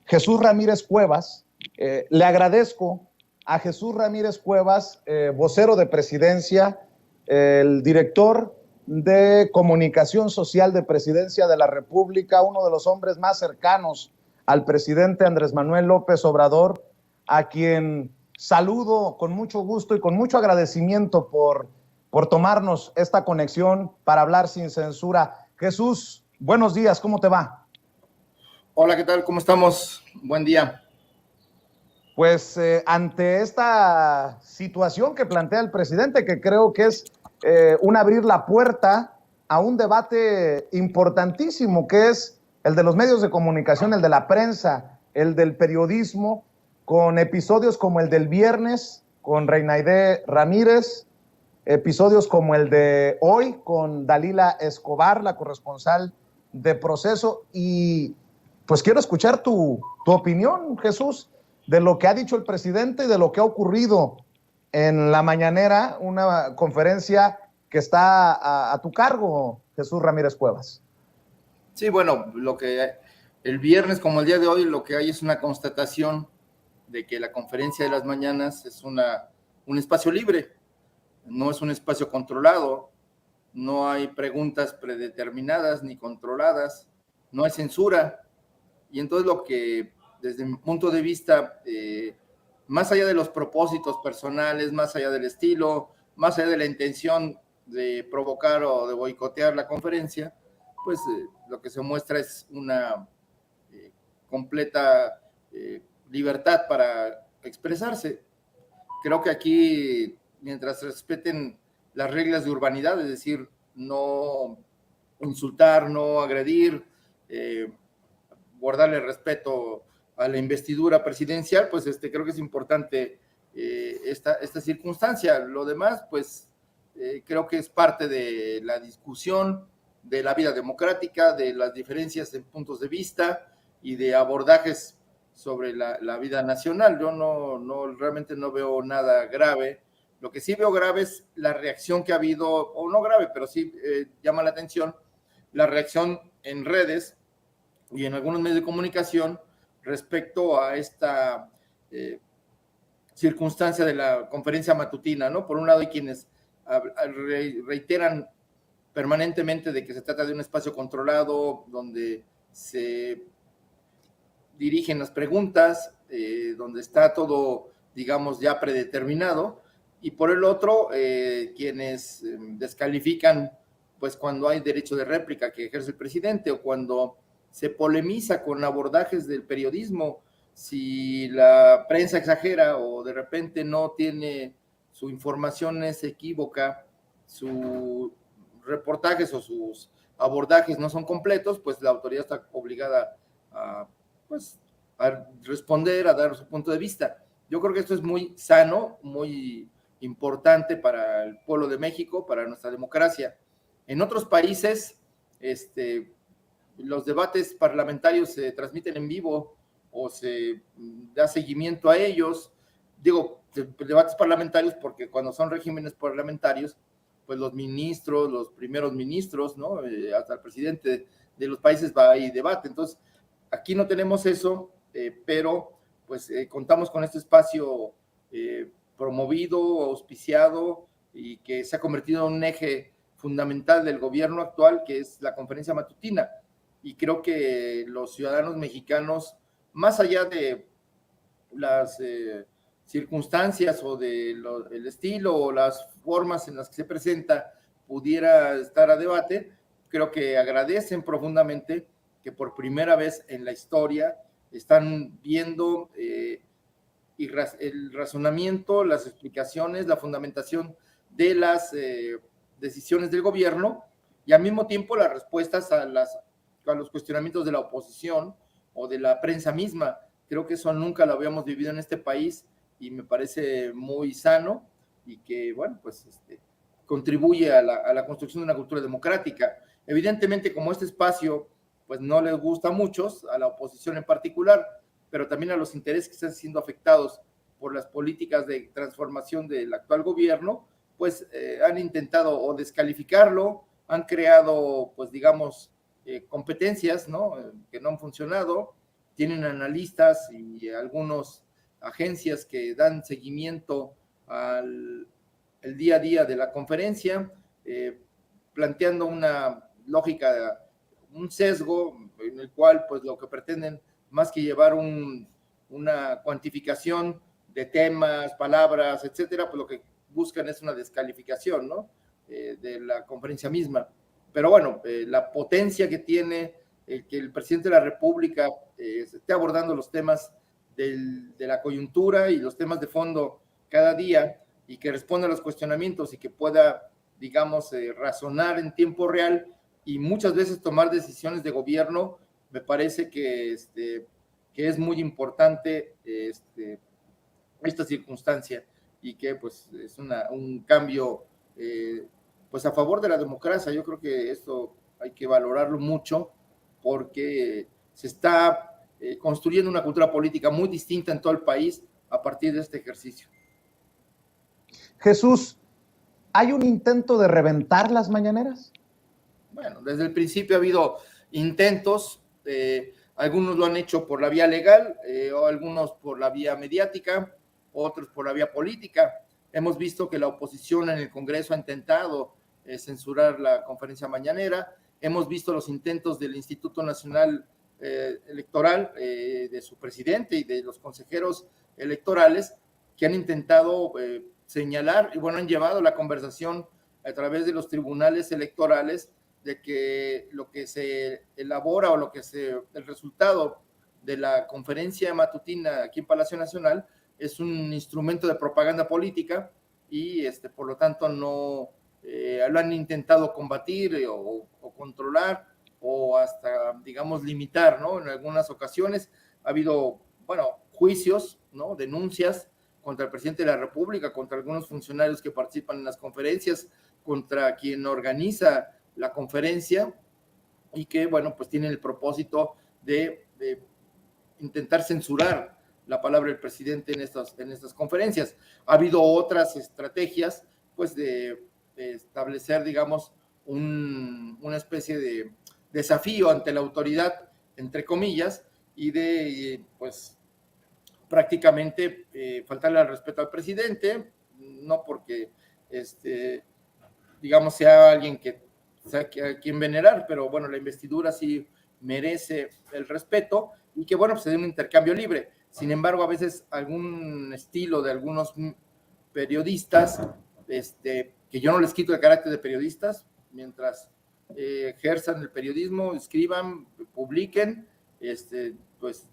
Jesús Ramírez Cuevas. Le agradezco a Jesús Ramírez Cuevas, vocero de Presidencia, el director de Comunicación Social de Presidencia de la República, uno de los hombres más cercanos al presidente Andrés Manuel López Obrador, a quien saludo con mucho gusto y con mucho agradecimiento por tomarnos esta conexión para hablar sin censura. Jesús, buenos días, ¿cómo te va? Hola, ¿qué tal? ¿Cómo estamos? Buen día. Pues ante esta situación que plantea el presidente, que creo que es un abrir la puerta a un debate importantísimo, que es el de los medios de comunicación, el de la prensa, el del periodismo, con episodios como el del viernes con Reinaide Ramírez, episodios como el de hoy con Dalila Escobar, la corresponsal de Proceso, y pues quiero escuchar tu opinión, Jesús, de lo que ha dicho el presidente y de lo que ha ocurrido en la mañanera, una conferencia que está a tu cargo, Jesús Ramírez Cuevas. Sí, bueno, el viernes como el día de hoy, lo que hay es una constatación de que la conferencia de las mañanas es un espacio libre, no es un espacio controlado, no hay preguntas predeterminadas ni controladas, no hay censura, y entonces lo que desde mi punto de vista, más allá de los propósitos personales, más allá del estilo, más allá de la intención de provocar o de boicotear la conferencia, pues lo que se muestra es una completa libertad para expresarse. Creo que aquí, mientras respeten las reglas de urbanidad, es decir, no insultar, no agredir, guardarle respeto a la investidura presidencial, pues creo que es importante esta circunstancia. Lo demás, pues creo que es parte de la discusión de la vida democrática, de las diferencias de puntos de vista y de abordajes sobre la vida nacional. Yo realmente no veo nada grave. Lo que sí veo grave es la reacción que ha habido, o no grave, pero sí llama la atención, la reacción en redes y en algunos medios de comunicación respecto a esta circunstancia de la conferencia matutina, ¿no? Por un lado hay quienes reiteran permanentemente de que se trata de un espacio controlado, donde se dirigen las preguntas, donde está todo, digamos, ya predeterminado, y por el otro, quienes descalifican, pues cuando hay derecho de réplica que ejerce el presidente, o cuando se polemiza con abordajes del periodismo, si la prensa exagera o de repente no tiene, su información es equívoca, sus reportajes o sus abordajes no son completos, pues la autoridad está obligada a responder, a dar su punto de vista. Yo creo que esto es muy sano, muy importante para el pueblo de México, para nuestra democracia. En otros países, los debates parlamentarios se transmiten en vivo o se da seguimiento a ellos. Digo, debates parlamentarios porque cuando son regímenes parlamentarios, pues los ministros, los primeros ministros, ¿no? Hasta el presidente de los países va y debate. Entonces, aquí no tenemos eso, pero pues contamos con este espacio promovido, auspiciado y que se ha convertido en un eje fundamental del gobierno actual, que es la conferencia matutina. Y creo que los ciudadanos mexicanos, más allá de las circunstancias o del estilo o las formas en las que se presenta pudiera estar a debate, creo que agradecen profundamente que por primera vez en la historia están viendo el razonamiento, las explicaciones, la fundamentación de las decisiones del gobierno y al mismo tiempo las respuestas a los cuestionamientos de la oposición o de la prensa misma. Creo que eso nunca lo habíamos vivido en este país y me parece muy sano y que, bueno, pues contribuye a la construcción de una cultura democrática. Evidentemente, como este espacio pues no les gusta a muchos, a la oposición en particular, pero también a los intereses que están siendo afectados por las políticas de transformación del actual gobierno, pues han intentado o descalificarlo, han creado, pues digamos, competencias, ¿no? Que no han funcionado, tienen analistas y algunas agencias que dan seguimiento al el día a día de la conferencia, planteando una lógica, un sesgo en el cual pues lo que pretenden, más que llevar una cuantificación de temas, palabras, etcétera, pues lo que buscan es una descalificación, ¿no? De la conferencia misma. Pero bueno, la potencia que tiene que el presidente de la República esté abordando los temas de la coyuntura y los temas de fondo cada día, y que responda a los cuestionamientos y que pueda, digamos, razonar en tiempo real y muchas veces tomar decisiones de gobierno, me parece que es muy importante esta circunstancia, y que pues es un cambio pues a favor de la democracia. Yo creo que esto hay que valorarlo mucho, porque se está construyendo una cultura política muy distinta en todo el país a partir de este ejercicio. Jesús, ¿hay un intento de reventar las mañaneras? Bueno, desde el principio ha habido intentos, algunos lo han hecho por la vía legal, o algunos por la vía mediática, otros por la vía política. Hemos visto que la oposición en el Congreso ha intentado censurar la conferencia mañanera. Hemos visto los intentos del Instituto Nacional Electoral, de su presidente y de los consejeros electorales, que han intentado señalar, y bueno, han llevado la conversación a través de los tribunales electorales, de que lo que se elabora o el resultado de la conferencia matutina aquí en Palacio Nacional es un instrumento de propaganda política, y por lo tanto no lo han intentado combatir o controlar, o hasta, digamos, limitar, ¿no? En algunas ocasiones ha habido, bueno, juicios, ¿no? Denuncias contra el presidente de la República, contra algunos funcionarios que participan en las conferencias, contra quien organiza la conferencia, y que, bueno, pues tienen el propósito de intentar censurar la palabra del presidente en estas conferencias. Ha habido otras estrategias, pues, de establecer, digamos, una especie de desafío ante la autoridad, entre comillas, y de, pues, prácticamente faltarle al respeto al presidente, no porque, digamos, sea alguien que sea a quien venerar, pero bueno, la investidura sí merece el respeto, y que, bueno, pues se dé un intercambio libre. Sin embargo, a veces algún estilo de algunos periodistas, que yo no les quito el carácter de periodistas, mientras ejerzan el periodismo, escriban, publiquen, pues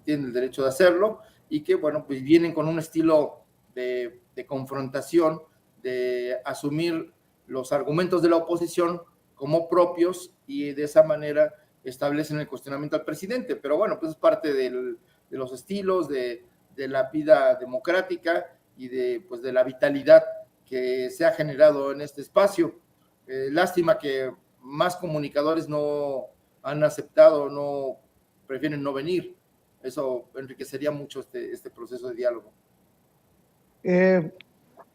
tienen el derecho de hacerlo, y que, bueno, pues vienen con un estilo de confrontación, de asumir los argumentos de la oposición como propios, y de esa manera establecen el cuestionamiento al presidente. Pero bueno, pues es parte de los estilos, de la vida democrática y pues de la vitalidad que se ha generado en este espacio. Lástima que más comunicadores no han aceptado, no prefieren no venir. Eso enriquecería mucho este proceso de diálogo.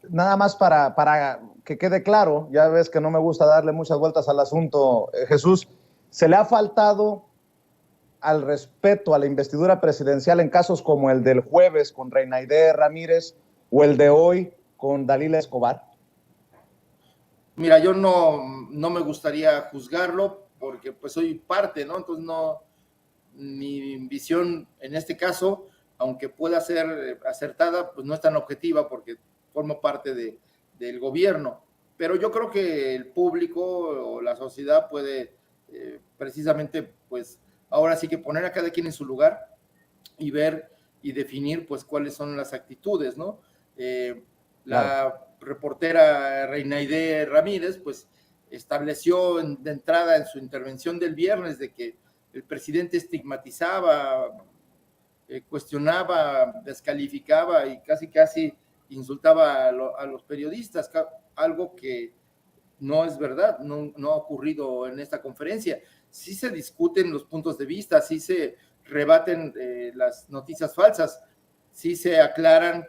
Nada más para que quede claro, ya ves que no me gusta darle muchas vueltas al asunto, Jesús, ¿se le ha faltado al respeto a la investidura presidencial en casos como el del jueves con Reinaide Ramírez o el de hoy con Dalila Escobar? Mira, yo no me gustaría juzgarlo, porque pues soy parte, ¿no? Entonces mi visión en este caso, aunque pueda ser acertada, pues no es tan objetiva, porque formo parte del gobierno. Pero yo creo que el público o la sociedad puede precisamente, pues ahora sí que poner a cada quien en su lugar y ver y definir, pues, cuáles son las actitudes, ¿no? La reportera Reinaide Ramírez, pues, estableció de entrada en su intervención del viernes de que el presidente estigmatizaba, cuestionaba, descalificaba y casi insultaba a los periodistas, algo que no es verdad, no ha ocurrido en esta conferencia. Sí se discuten los puntos de vista, sí se rebaten las noticias falsas, sí se aclaran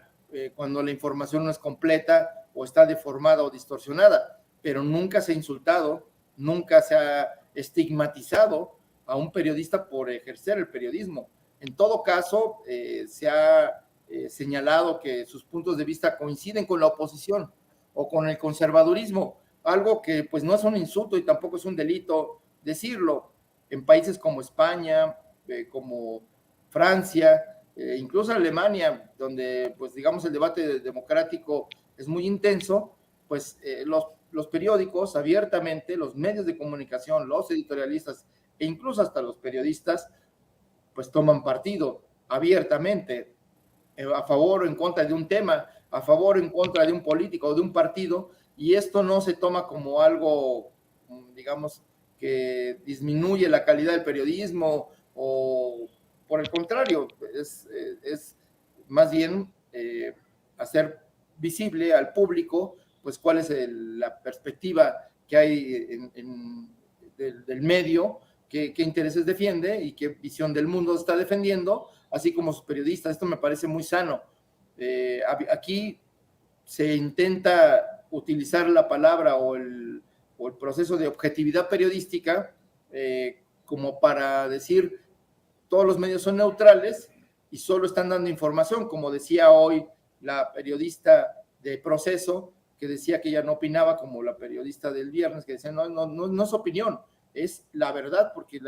cuando la información no es completa o está deformada o distorsionada, pero nunca se ha insultado, nunca se ha estigmatizado a un periodista por ejercer el periodismo. En todo caso, se ha señalado que sus puntos de vista coinciden con la oposición o con el conservadurismo, algo que pues no es un insulto y tampoco es un delito decirlo. En países como España, como Francia, incluso Alemania, donde pues digamos el debate democrático es muy intenso, pues los periódicos abiertamente, los medios de comunicación, los editorialistas e incluso hasta los periodistas, pues toman partido abiertamente a favor o en contra de un tema, a favor o en contra de un político o de un partido, y esto no se toma como algo, digamos, que disminuye la calidad del periodismo, o por el contrario, es más bien hacer visible al público pues cuál es la perspectiva que hay del medio, qué intereses defiende y qué visión del mundo está defendiendo, así como sus periodistas. Esto me parece muy sano. Aquí se intenta utilizar la palabra o el proceso de objetividad periodística como para decir todos los medios son neutrales y solo están dando información, como decía hoy la periodista de Proceso, que decía que ella no opinaba, como la periodista del viernes, que decía no es opinión, es la verdad, porque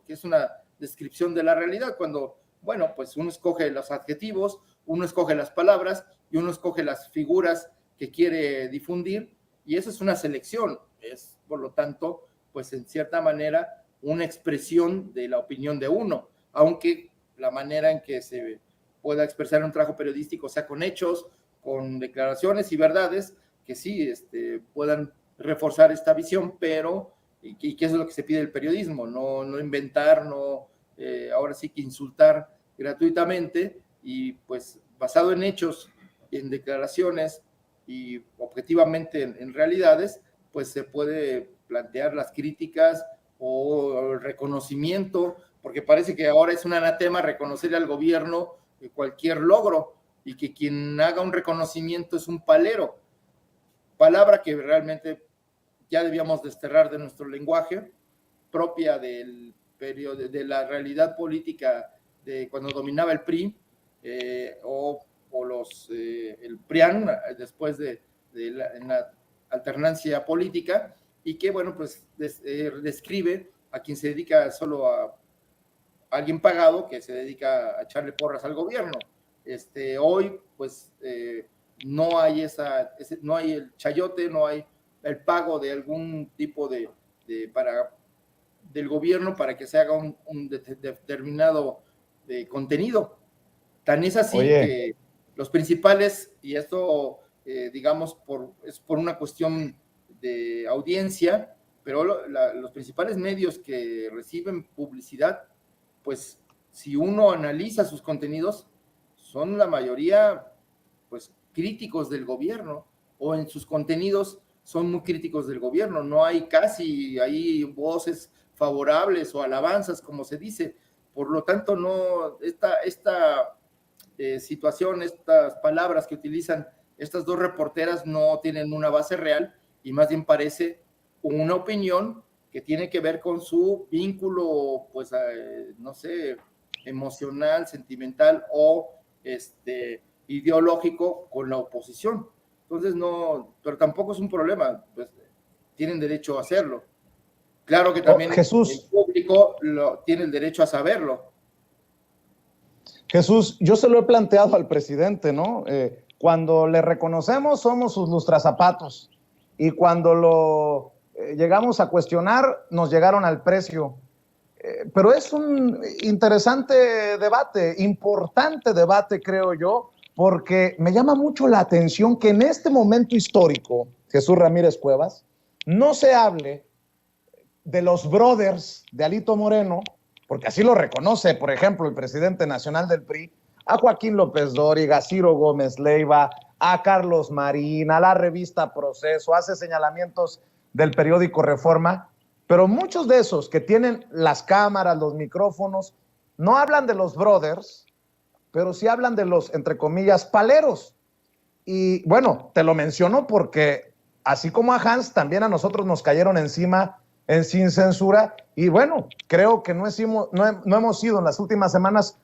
es una descripción de la realidad, cuando, bueno, pues uno escoge los adjetivos, uno escoge las palabras y uno escoge las figuras que quiere difundir, y eso es una selección, es por lo tanto, pues en cierta manera, una expresión de la opinión de uno, aunque la manera en que se pueda expresar un trabajo periodístico sea con hechos, con declaraciones y verdades que sí puedan reforzar esta visión, pero y que eso es lo que se pide del periodismo, no inventar, ahora sí que insultar gratuitamente, y pues basado en hechos, en declaraciones y objetivamente en realidades, pues se puede plantear las críticas o el reconocimiento, porque parece que ahora es un anatema reconocerle al gobierno cualquier logro, y que quien haga un reconocimiento es un palero, palabra que realmente ya debíamos desterrar de nuestro lenguaje, propia del periodo, de la realidad política de cuando dominaba el PRI, o el PRIAN después en la alternancia política, y que, bueno, pues describe a quien se dedica solo a alguien pagado que se dedica a echarle porras al gobierno. Hoy, pues, no hay no hay el chayote, no hay el pago de algún tipo del gobierno para que se haga un determinado contenido. Tan es así que los principales, y esto, digamos, es por una cuestión de audiencia, pero los principales medios que reciben publicidad, pues si uno analiza sus contenidos, son la mayoría pues críticos del gobierno, o en sus contenidos son muy críticos del gobierno, no hay casi ahí voces favorables o alabanzas, como se dice. Por lo tanto, esta situación, estas palabras que utilizan estas dos reporteras no tienen una base real, y más bien parece una opinión que tiene que ver con su vínculo, pues, no sé, emocional, sentimental o ideológico con la oposición. Entonces pero tampoco es un problema, pues tienen derecho a hacerlo. Claro que también Jesús, el público tiene el derecho a saberlo. Jesús, yo se lo he planteado al presidente, ¿no? Cuando le reconocemos somos sus lustrazapatos, y cuando lo llegamos a cuestionar nos llegaron al precio. Pero es un interesante debate, importante debate, creo yo, porque me llama mucho la atención que en este momento histórico, Jesús Ramírez Cuevas, no se hable de los brothers de Alito Moreno, porque así lo reconoce, por ejemplo, el presidente nacional del PRI, a Joaquín López Dóriga, a Ciro Gómez Leiva, a Carlos Marín, a la revista Proceso, hace señalamientos del periódico Reforma, pero muchos de esos que tienen las cámaras, los micrófonos, no hablan de los brothers, pero sí hablan de los, entre comillas, paleros. Y bueno, te lo menciono porque así como a Hans, también a nosotros nos cayeron encima Sin Censura, y bueno, creo que no hemos sido en las últimas semanas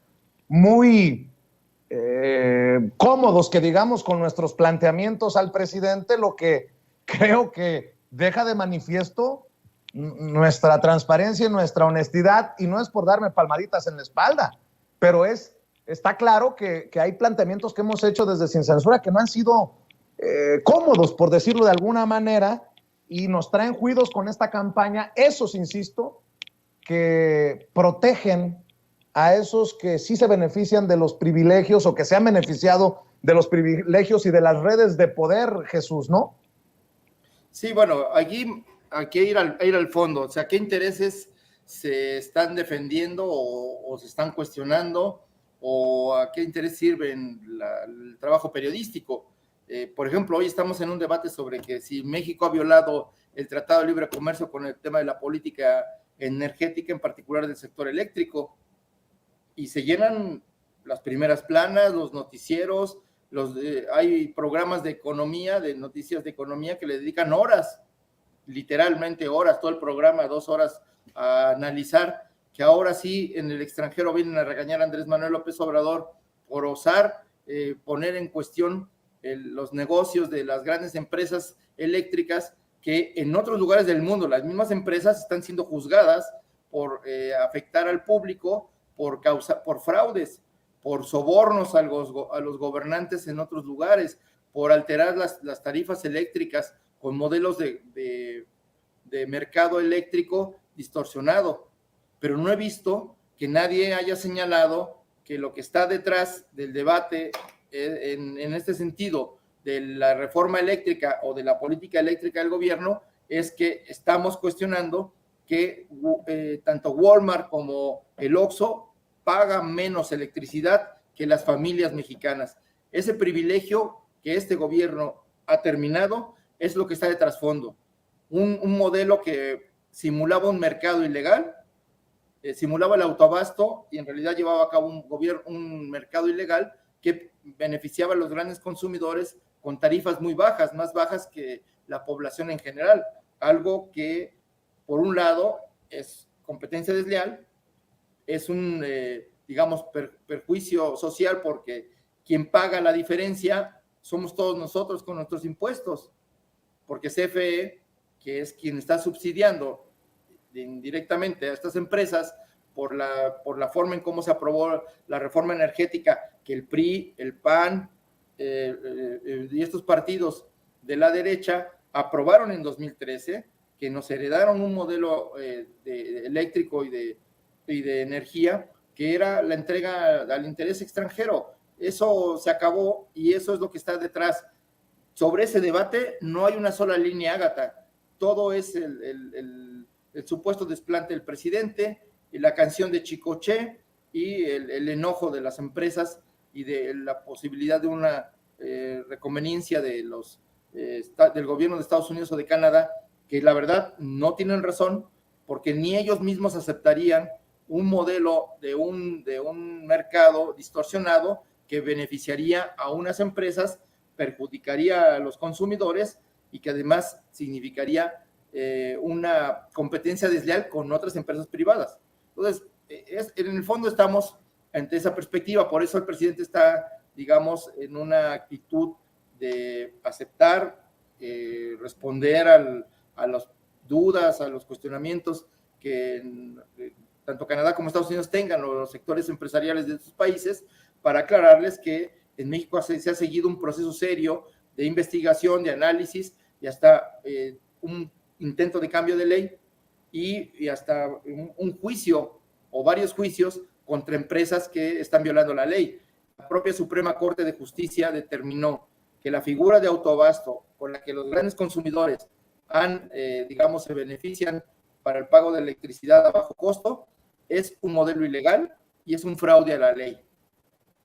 muy cómodos, que digamos, con nuestros planteamientos al presidente, lo que creo que deja de manifiesto nuestra transparencia y nuestra honestidad, y no es por darme palmaditas en la espalda, pero está claro que hay planteamientos que hemos hecho desde Sin Censura que no han sido cómodos, por decirlo de alguna manera, y nos traen juidos con esta campaña, esos, insisto, que protegen a esos que sí se benefician de los privilegios o que se han beneficiado de los privilegios y de las redes de poder, Jesús, ¿no? Sí, bueno, aquí hay que ir al fondo, o sea, ¿qué intereses se están defendiendo o se están cuestionando, o a qué interés sirve el trabajo periodístico? Por ejemplo, hoy estamos en un debate sobre que si México ha violado el Tratado de Libre Comercio con el tema de la política energética, en particular del sector eléctrico, y se llenan las primeras planas, los noticieros, hay programas de economía, de noticias de economía que le dedican horas, literalmente horas, todo el programa, 2 horas a analizar, que ahora sí en el extranjero vienen a regañar a Andrés Manuel López Obrador por osar poner en cuestión los negocios de las grandes empresas eléctricas, que en otros lugares del mundo las mismas empresas están siendo juzgadas por afectar al público, por fraudes, por sobornos a los gobernantes en otros lugares, por alterar las tarifas eléctricas con modelos de mercado eléctrico distorsionado. Pero no he visto que nadie haya señalado que lo que está detrás del debate en este sentido de la reforma eléctrica o de la política eléctrica del gobierno es que estamos cuestionando que tanto Walmart como el Oxxo pagan menos electricidad que las familias mexicanas. Ese privilegio que este gobierno ha terminado es lo que está de trasfondo. Un modelo que simulaba un mercado ilegal, simulaba el autoabasto y en realidad llevaba a cabo un mercado ilegal que beneficiaba a los grandes consumidores con tarifas muy bajas, más bajas que la población en general, algo que por un lado es competencia desleal, es un, digamos, perjuicio social, porque quien paga la diferencia somos todos nosotros con nuestros impuestos, porque CFE, que es quien está subsidiando indirectamente a estas empresas por la forma en cómo se aprobó la reforma energética, que el PRI, el PAN y estos partidos de la derecha aprobaron en 2013, que nos heredaron un modelo eléctrico y de energía que era la entrega al interés extranjero. Eso se acabó y eso es lo que está detrás. Sobre ese debate no hay una sola línea, Ágata. Todo es el supuesto desplante del presidente, y la canción de Chicoche y el enojo de las empresas y de la posibilidad de una reconveniencia del gobierno de Estados Unidos o de Canadá, que la verdad no tienen razón, porque ni ellos mismos aceptarían un modelo de un mercado distorsionado que beneficiaría a unas empresas, perjudicaría a los consumidores y que además significaría una competencia desleal con otras empresas privadas. Entonces, en el fondo estamos ante esa perspectiva, por eso el presidente está, digamos, en una actitud de aceptar, responder a las dudas, a los cuestionamientos que tanto Canadá como Estados Unidos tengan, o los sectores empresariales de estos países, para aclararles que en México se ha seguido un proceso serio de investigación, de análisis y hasta un intento de cambio de ley y hasta un juicio o varios juicios contra empresas que están violando la ley. La propia Suprema Corte de Justicia determinó que la figura de autoabasto con la que los grandes consumidores digamos, se benefician para el pago de electricidad a bajo costo es un modelo ilegal y es un fraude a la ley.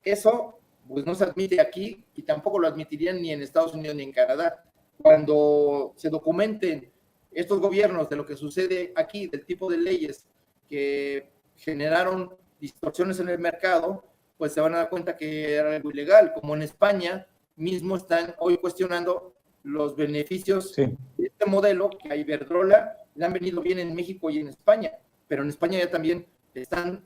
Eso pues no se admite aquí y tampoco lo admitirían ni en Estados Unidos ni en Canadá. Cuando se documenten estos gobiernos de lo que sucede aquí, del tipo de leyes que generaron distorsiones en el mercado, pues se van a dar cuenta que era algo ilegal, como en España mismo están hoy cuestionando los beneficios de este modelo, que a Iberdrola le han venido bien en México y en España, pero en España ya también están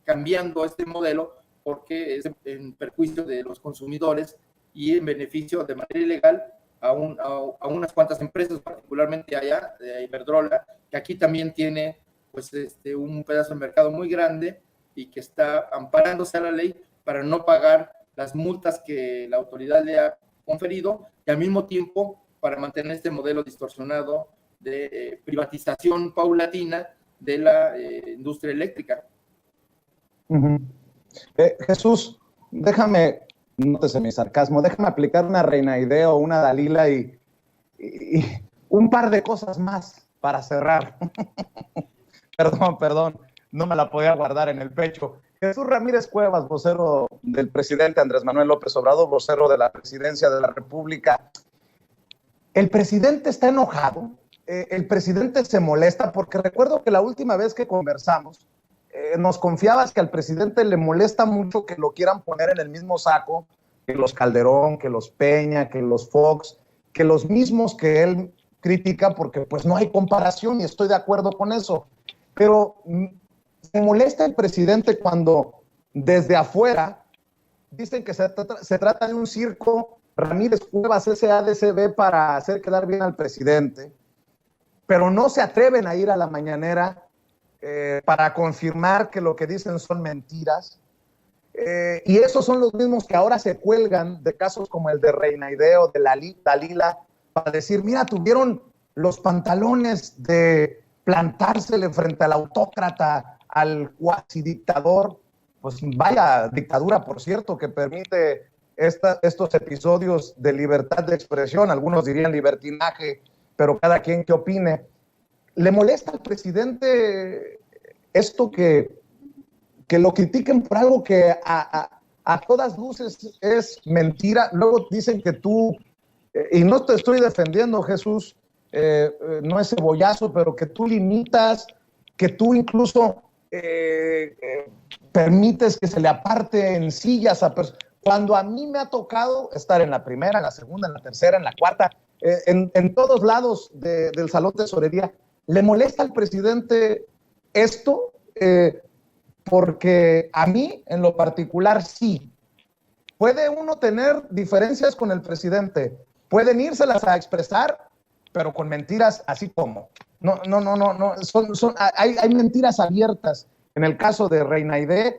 cambiando este modelo porque es en perjuicio de los consumidores y en beneficio de manera ilegal a unas cuantas empresas, particularmente allá, de Iberdrola, que aquí también tiene pues un pedazo de mercado muy grande y que está amparándose a la ley para no pagar las multas que la autoridad le ha conferido y al mismo tiempo para mantener este modelo distorsionado de privatización paulatina de la industria eléctrica. Jesús, déjame, nótese mi sarcasmo, déjame aplicar una Reina Idea o una Dalila y un par de cosas más para cerrar. Perdón, no me la podía guardar en el pecho. Jesús Ramírez Cuevas, vocero del presidente Andrés Manuel López Obrador, vocero de la presidencia de la República. El presidente está enojado, el presidente se molesta, porque recuerdo que la última vez que conversamos, nos confiabas que al presidente le molesta mucho que lo quieran poner en el mismo saco que los Calderón, que los Peña, que los Fox, que los mismos que él critica, porque pues no hay comparación y estoy de acuerdo con eso. Pero se molesta el presidente cuando desde afuera dicen que se trata de un circo Ramírez Cuevas SADCB para hacer quedar bien al presidente, pero no se atreven a ir a la mañanera para confirmar que lo que dicen son mentiras. Y esos son los mismos que ahora se cuelgan de casos como el de Reina Idea o de Dalila para decir, mira, tuvieron los pantalones de plantársele frente al autócrata, al cuasi dictador. Pues vaya dictadura, por cierto, que permite estos episodios de libertad de expresión, algunos dirían libertinaje, pero cada quien que opine. ¿Le molesta al presidente esto que lo critiquen por algo que a todas luces es mentira? Luego dicen que tú, y no te estoy defendiendo, Jesús, no es cebollazo, pero que tú limitas, que tú incluso permites que se le aparte en sillas a personas. Cuando a mí me ha tocado estar en la primera, en la segunda, en la tercera, en la cuarta, en todos lados del salón de tesorería, ¿le molesta al presidente esto? Porque a mí, en lo particular, sí. Puede uno tener diferencias con el presidente, pueden írselas a expresar, pero con mentiras así como. No, hay mentiras abiertas en el caso de Reina Idea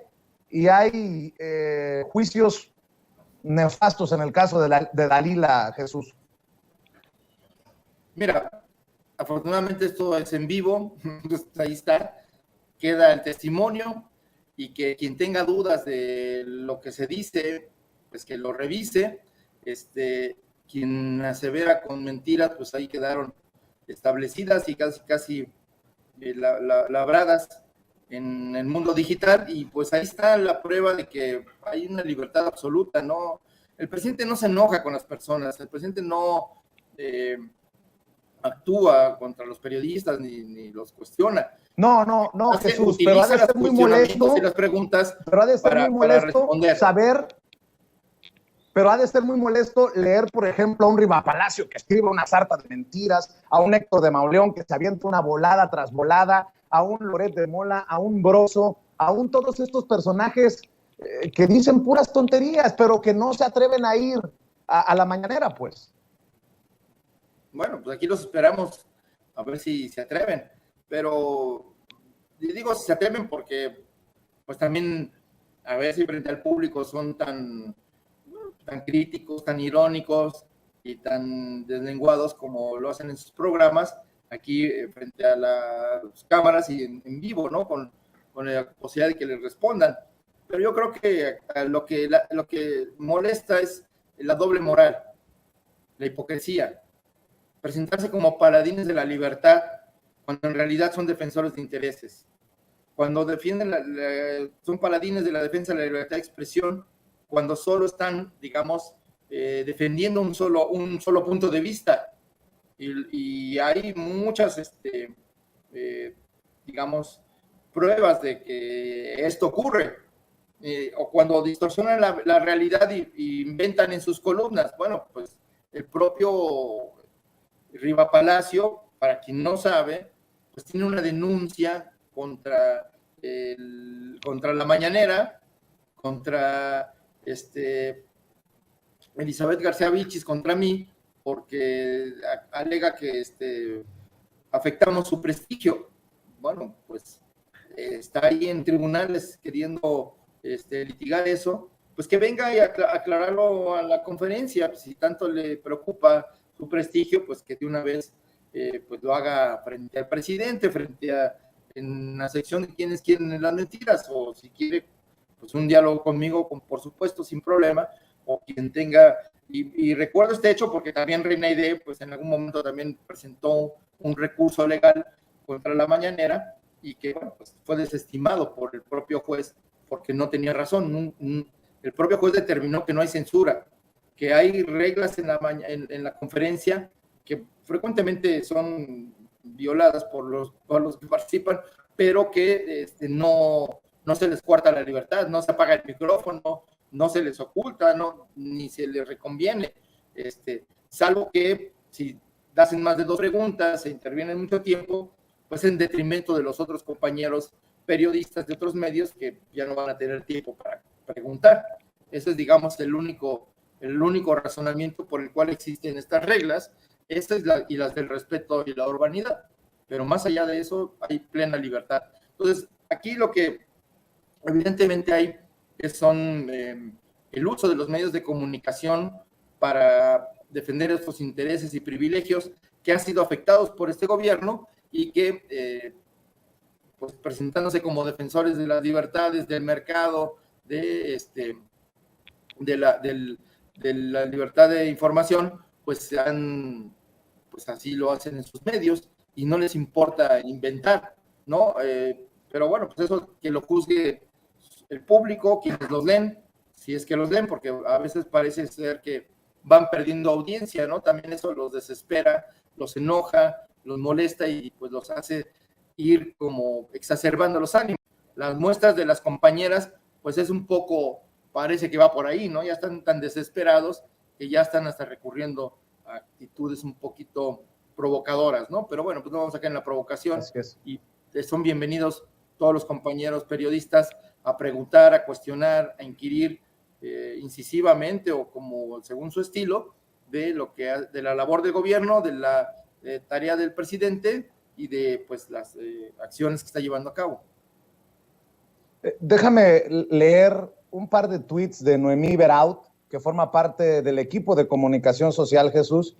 y hay juicios nefastos en el caso de Dalila, Jesús. Mira, afortunadamente esto es en vivo, ahí está, queda el testimonio y que quien tenga dudas de lo que se dice, pues que lo revise. Quien asevera con mentiras, pues ahí quedaron establecidas y casi labradas en el mundo digital, y pues ahí está la prueba de que hay una libertad absoluta, ¿no? El presidente no se enoja con las personas, el presidente no actúa contra los periodistas ni los cuestiona. No, Jesús, pero ha de ser muy molesto y las preguntas pero ha de ser muy molesto responder. Pero ha de ser muy molesto leer, por ejemplo, a un Riva Palacio que escribe una sarta de mentiras, a un Héctor de Mauleón que se avienta una volada tras volada, a un Loret de Mola, a un Broso, a un todos estos personajes que dicen puras tonterías, pero que no se atreven a ir a la mañanera, pues. Bueno, pues aquí los esperamos a ver si se atreven, pero digo si se atreven porque pues también a ver si frente al público son tan críticos, tan irónicos y tan deslenguados como lo hacen en sus programas, aquí frente a las cámaras y en vivo, ¿no? Con la posibilidad de que les respondan. Pero yo creo que lo que molesta es la doble moral, la hipocresía, presentarse como paladines de la libertad cuando en realidad son defensores de intereses, cuando defienden son paladines de la defensa de la libertad de expresión, cuando solo están, digamos, defendiendo un solo punto de vista. Y hay muchas, digamos, pruebas de que esto ocurre. O cuando distorsionan la realidad y inventan en sus columnas. Bueno, pues el propio Riva Palacio, para quien no sabe, pues tiene una denuncia contra la mañanera, contra Elizabeth García Vilchis, contra mí, porque alega que afectamos su prestigio. Bueno, pues está ahí en tribunales queriendo litigar eso, pues que venga y aclararlo a la conferencia. Si tanto le preocupa su prestigio, pues que de una vez pues lo haga frente al presidente, en la sección de quienes quieren las mentiras, o si quiere pues un diálogo conmigo, por supuesto, sin problema, o quien tenga, y recuerdo este hecho porque también Reina Aide, pues en algún momento también presentó un recurso legal contra la mañanera, y que bueno, pues fue desestimado por el propio juez porque no tenía razón. El propio juez determinó que no hay censura, que hay reglas en la conferencia que frecuentemente son violadas por los que participan, pero que no se les cuarta la libertad, no se apaga el micrófono, no se les oculta, ni se les reconviene, salvo que si hacen más de 2 preguntas, se intervienen mucho tiempo, pues en detrimento de los otros compañeros periodistas de otros medios que ya no van a tener tiempo para preguntar. Ese es, digamos, el único razonamiento por el cual existen estas reglas, y las del respeto y la urbanidad, pero más allá de eso hay plena libertad. Entonces, aquí lo que evidentemente hay son el uso de los medios de comunicación para defender estos intereses y privilegios que han sido afectados por este gobierno, y que pues presentándose como defensores de las libertades, del mercado, de la libertad de información, pues así lo hacen en sus medios y no les importa inventar, ¿no? Pero bueno, pues eso que lo juzgue el público, quienes los leen, si es que los leen, porque a veces parece ser que van perdiendo audiencia, ¿no? También eso los desespera, los enoja, los molesta, y pues los hace ir como exacerbando los ánimos. Las muestras de las compañeras, pues es un poco, parece que va por ahí, ¿no? Ya están tan desesperados que ya están hasta recurriendo a actitudes un poquito provocadoras, ¿no? Pero bueno, pues no vamos a caer en la provocación, y son bienvenidos todos los compañeros periodistas a preguntar, a cuestionar, a inquirir incisivamente o como según su estilo de la labor del gobierno, de la tarea del presidente y de pues las acciones que está llevando a cabo. Déjame leer un par de tweets de Noemí Beraut, que forma parte del equipo de comunicación social, Jesús,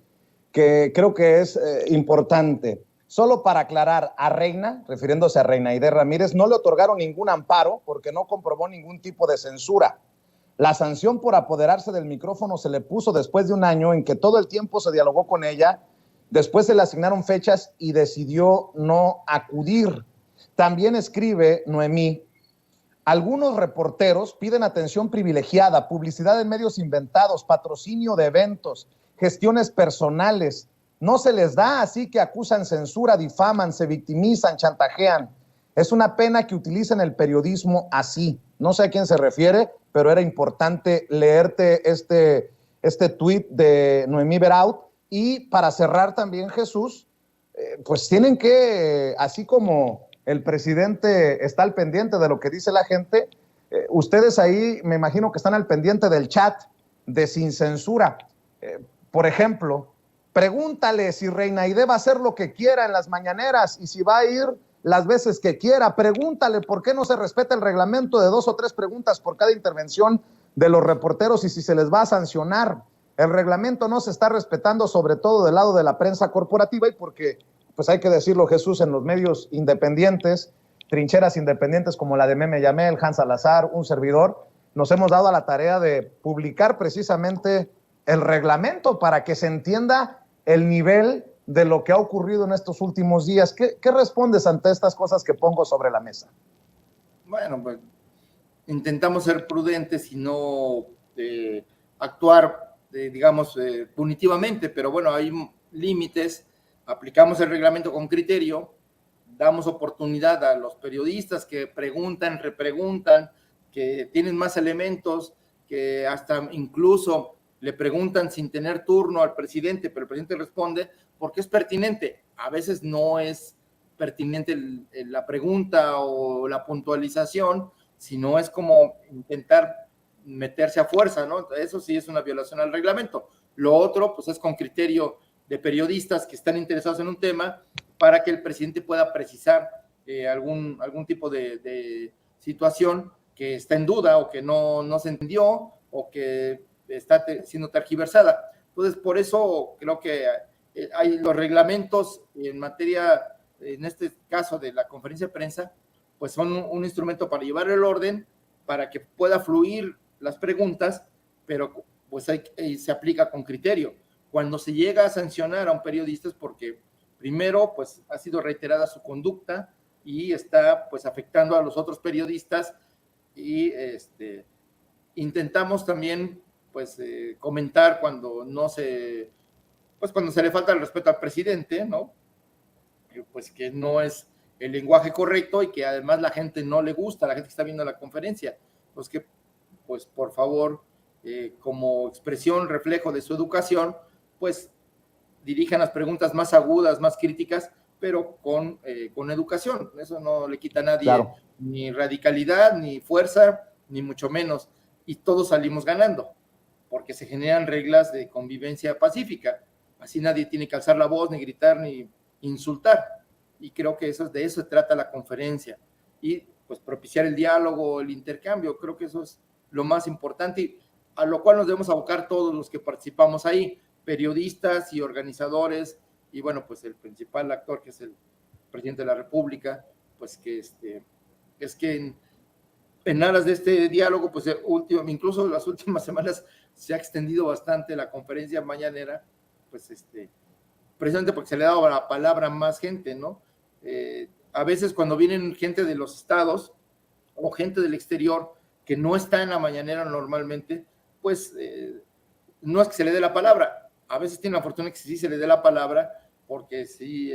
que creo que es importante. Solo para aclarar, a Reina, refiriéndose a Reina Aide Ramírez, no le otorgaron ningún amparo porque no comprobó ningún tipo de censura. La sanción por apoderarse del micrófono se le puso después de un año en que todo el tiempo se dialogó con ella, después se le asignaron fechas y decidió no acudir. También escribe Noemí: algunos reporteros piden atención privilegiada, publicidad en medios inventados, patrocinio de eventos, gestiones personales. No se les da, así que acusan censura, difaman, se victimizan, chantajean. Es una pena que utilicen el periodismo así. No sé a quién se refiere, pero era importante leerte este tuit de Noemí Beraut. Y para cerrar también, Jesús, pues tienen que, así como el presidente está al pendiente de lo que dice la gente, ustedes ahí me imagino que están al pendiente del chat de Sin Censura. Por ejemplo, pregúntale si Reina Aide va a hacer lo que quiera en las mañaneras y si va a ir las veces que quiera. Pregúntale por qué no se respeta el reglamento de 2 o 3 preguntas por cada intervención de los reporteros y si se les va a sancionar. El reglamento no se está respetando, sobre todo del lado de la prensa corporativa, y porque, pues hay que decirlo, Jesús, en los medios independientes, trincheras independientes como la de Meme Yamel, Hans Salazar, un servidor, nos hemos dado a la tarea de publicar precisamente el reglamento para que se entienda el nivel de lo que ha ocurrido en estos últimos días. ¿Qué respondes ante estas cosas que pongo sobre la mesa? Bueno, pues intentamos ser prudentes y no actuar, digamos, punitivamente, pero bueno, hay límites. Aplicamos el reglamento con criterio, damos oportunidad a los periodistas que preguntan, repreguntan, que tienen más elementos, que hasta incluso le preguntan sin tener turno al presidente, pero el presidente responde porque es pertinente. A veces no es pertinente la pregunta o la puntualización, sino es como intentar meterse a fuerza, ¿no? Eso sí es una violación al reglamento. Lo otro, pues es con criterio de periodistas que están interesados en un tema para que el presidente pueda precisar algún tipo de situación que está en duda o que no se entendió o que está siendo tergiversada. Entonces, por eso creo que hay los reglamentos en materia, en este caso de la conferencia de prensa, pues son un instrumento para llevar el orden, para que pueda fluir las preguntas, pero pues se aplica con criterio. Cuando se llega a sancionar a un periodista es porque primero pues ha sido reiterada su conducta y está pues afectando a los otros periodistas y intentamos también pues comentar cuando cuando se le falta el respeto al presidente, ¿no? Pues que no es el lenguaje correcto y que además la gente no le gusta, la gente que está viendo la conferencia. Pues que, pues por favor, como expresión, reflejo de su educación, pues dirijan las preguntas más agudas, más críticas, pero con educación. Eso no le quita a nadie claro. Ni radicalidad, ni fuerza, ni mucho menos. Y todos salimos ganando, porque se generan reglas de convivencia pacífica. Así nadie tiene que alzar la voz, ni gritar, ni insultar. Y creo que de eso se trata la conferencia. Y pues propiciar el diálogo, el intercambio, creo que eso es lo más importante y a lo cual nos debemos abocar todos los que participamos ahí, periodistas y organizadores, y bueno, pues el principal actor que es el presidente de la República, pues que es que en aras de este diálogo, pues incluso las últimas semanas se ha extendido bastante la conferencia mañanera, pues precisamente porque se le ha dado la palabra a más gente, ¿no? A veces cuando vienen gente de los estados o gente del exterior que no está en la mañanera normalmente, pues no es que se le dé la palabra, a veces tiene la fortuna que sí se le dé la palabra, porque sí,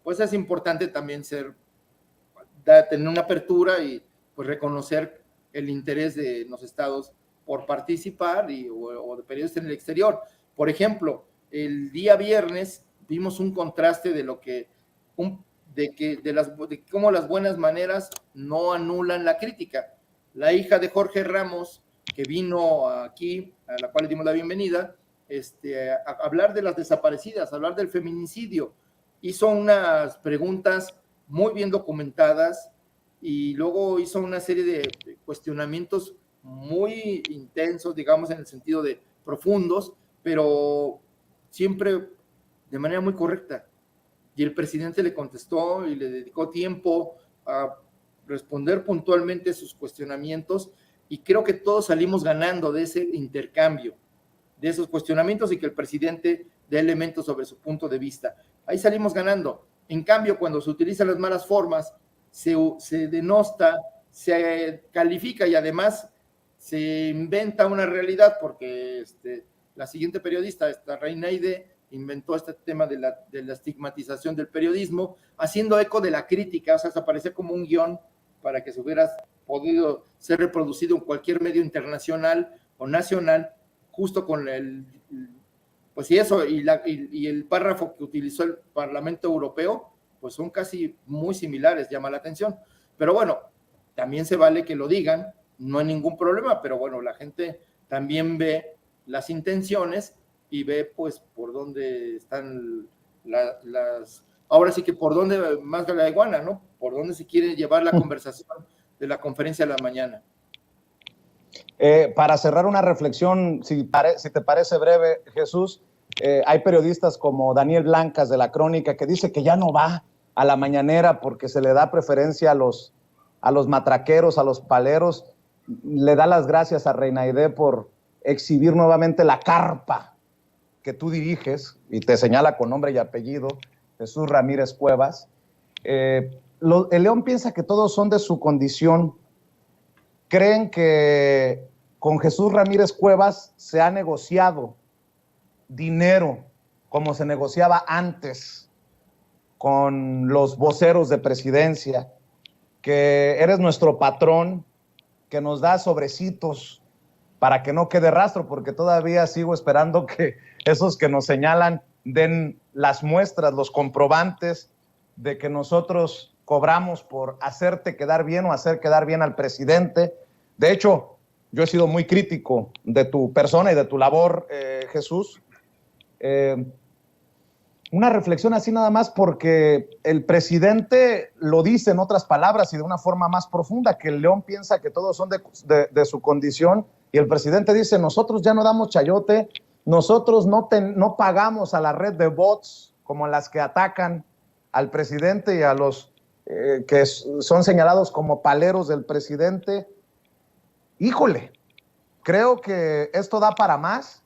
pues es importante también tener una apertura y pues reconocer el interés de los estados por participar o de periodistas en el exterior. Por ejemplo, el día viernes vimos un contraste de cómo las buenas maneras no anulan la crítica. La hija de Jorge Ramos, que vino aquí, a la cual le dimos la bienvenida, a hablar de las desaparecidas, a hablar del feminicidio, hizo unas preguntas muy bien documentadas y luego hizo una serie de cuestionamientos muy intensos, digamos, en el sentido de profundos, pero siempre de manera muy correcta. Y el presidente le contestó y le dedicó tiempo a responder puntualmente sus cuestionamientos y creo que todos salimos ganando de ese intercambio, de esos cuestionamientos y que el presidente dé elementos sobre su punto de vista. Ahí salimos ganando. En cambio, cuando se utilizan las malas formas, se denosta, se califica y además se inventa una realidad porque la siguiente periodista, Reina Aide, inventó este tema de la estigmatización del periodismo, haciendo eco de la crítica, o sea, se aparecía como un guión para que se hubiera podido ser reproducido en cualquier medio internacional o nacional, justo con pues y eso, y el párrafo que utilizó el Parlamento Europeo, pues son casi muy similares, llama la atención. Pero bueno, también se vale que lo digan, no hay ningún problema, pero bueno, la gente también ve las intenciones y ve pues por dónde están ahora sí que por dónde más la iguana, ¿no? Por dónde se quiere llevar la conversación de la conferencia de la mañana. Para cerrar una reflexión, si te parece breve, Jesús, hay periodistas como Daniel Blancas de La Crónica que dice que ya no va a la mañanera porque se le da preferencia a los matraqueros, a los paleros. Le da las gracias a Reina Aide por exhibir nuevamente la carpa que tú diriges y te señala con nombre y apellido, Jesús Ramírez Cuevas. El León piensa que todos son de su condición. Creen que con Jesús Ramírez Cuevas se ha negociado dinero como se negociaba antes con los voceros de presidencia, que eres nuestro patrón, que nos da sobrecitos para que no quede rastro, porque todavía sigo esperando que esos que nos señalan den las muestras, los comprobantes de que nosotros cobramos por hacerte quedar bien o hacer quedar bien al presidente. De hecho, yo he sido muy crítico de tu persona y de tu labor, Jesús. Una reflexión así nada más, porque el presidente lo dice en otras palabras y de una forma más profunda, que el León piensa que todos son de su condición, y el presidente dice: nosotros ya no damos chayote, nosotros no pagamos a la red de bots como las que atacan al presidente y a los que son señalados como paleros del presidente. Híjole, creo que esto da para más.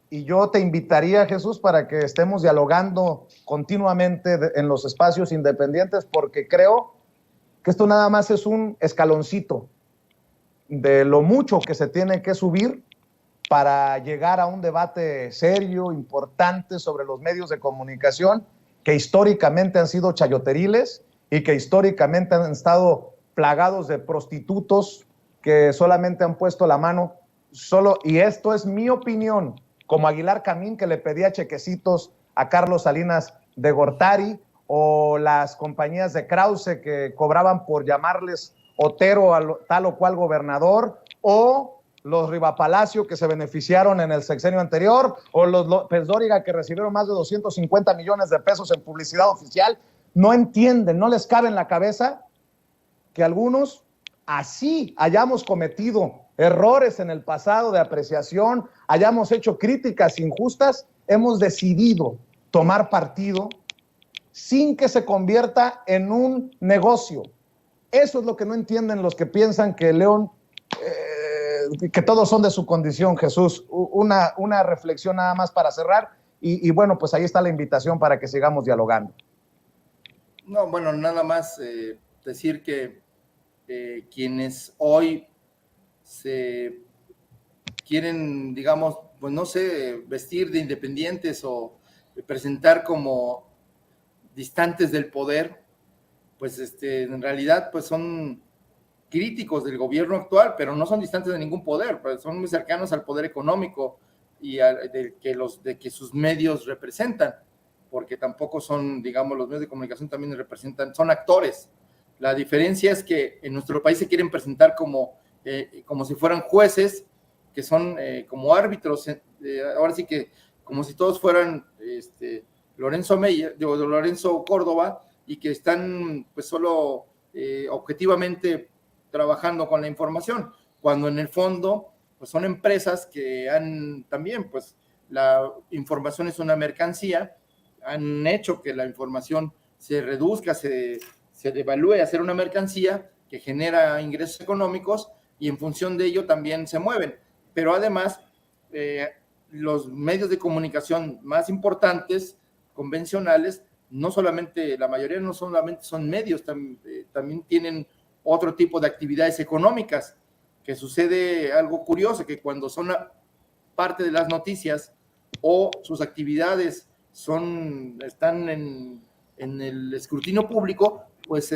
Y yo te invitaría, Jesús, para que estemos dialogando continuamente en los espacios independientes, porque creo que esto nada más es un escaloncito de lo mucho que se tiene que subir para llegar a un debate serio, importante, sobre los medios de comunicación que históricamente han sido chayoteriles y que históricamente han estado plagados de prostitutos que solamente han puesto la mano y esto es mi opinión, como Aguilar Camín, que le pedía chequecitos a Carlos Salinas de Gortari, o las compañías de Krause que cobraban por llamarles Otero a tal o cual gobernador, o los Rivapalacio que se beneficiaron en el sexenio anterior, o los López Dóriga que recibieron más de 250 millones de pesos en publicidad oficial. No entienden, no les cabe en la cabeza que algunos así hayamos cometido errores en el pasado de apreciación, hayamos hecho críticas injustas, hemos decidido tomar partido sin que se convierta en un negocio. Eso es lo que no entienden los que piensan que León, que todos son de su condición, Jesús. Una reflexión nada más para cerrar y bueno, pues ahí está la invitación para que sigamos dialogando. No, bueno, nada más decir que quienes hoy se quieren, digamos, pues no sé, vestir de independientes o presentar como distantes del poder, pues en realidad pues son críticos del gobierno actual, pero no son distantes de ningún poder, pues son muy cercanos al poder económico y de que sus medios representan, porque tampoco son, digamos, los medios de comunicación también representan, son actores. La diferencia es que en nuestro país se quieren presentar como si fueran jueces, que son como árbitros, ahora sí que como si todos fueran Lorenzo Córdoba, y que están pues solo objetivamente trabajando con la información, cuando en el fondo pues son empresas que han también, pues la información es una mercancía, han hecho que la información se reduzca, se devalúe a ser una mercancía que genera ingresos económicos, y en función de ello también se mueven. Pero además, los medios de comunicación más importantes, convencionales, no solamente, la mayoría no solamente son medios, también tienen otro tipo de actividades económicas, que sucede algo curioso, que cuando son parte de las noticias o sus actividades están en el escrutinio público, pues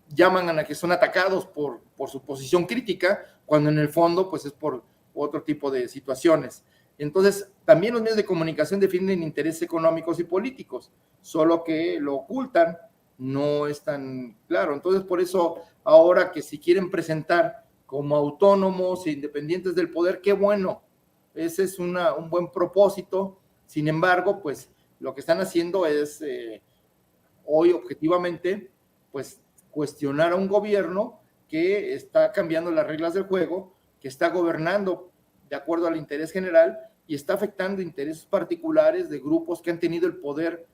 llaman a que son atacados por su posición crítica, cuando en el fondo pues es por otro tipo de situaciones. Entonces, también los medios de comunicación defienden intereses económicos y políticos, solo que lo ocultan, no es tan claro. Entonces, por eso, ahora que si quieren presentar como autónomos e independientes del poder, qué bueno, ese es un buen propósito. Sin embargo, pues lo que están haciendo es hoy objetivamente, pues cuestionar a un gobierno que está cambiando las reglas del juego, que está gobernando de acuerdo al interés general y está afectando intereses particulares de grupos que han tenido el poder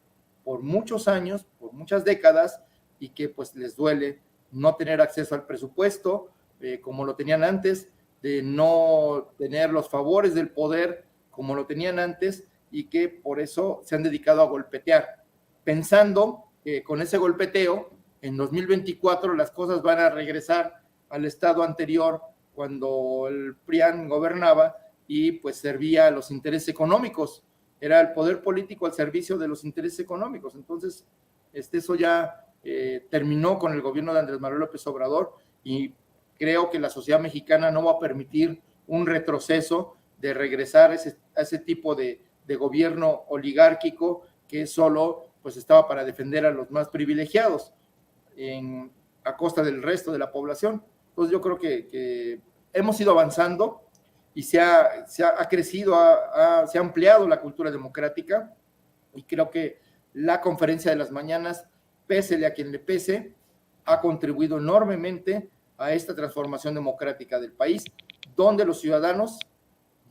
por muchos años, por muchas décadas, y que pues les duele no tener acceso al presupuesto como lo tenían antes, de no tener los favores del poder como lo tenían antes, y que por eso se han dedicado a golpetear, pensando que con ese golpeteo en 2024 las cosas van a regresar al estado anterior, cuando el PRIAN gobernaba y pues servía a los intereses económicos, era el poder político al servicio de los intereses económicos. Entonces, eso ya terminó con el gobierno de Andrés Manuel López Obrador, y creo que la sociedad mexicana no va a permitir un retroceso de regresar a ese tipo de gobierno oligárquico que solo pues estaba para defender a los más privilegiados a costa del resto de la población. Entonces yo creo que hemos ido avanzando y se ha crecido, se ha ampliado la cultura democrática, y creo que la conferencia de las mañanas, pésele a quien le pese, ha contribuido enormemente a esta transformación democrática del país, donde los ciudadanos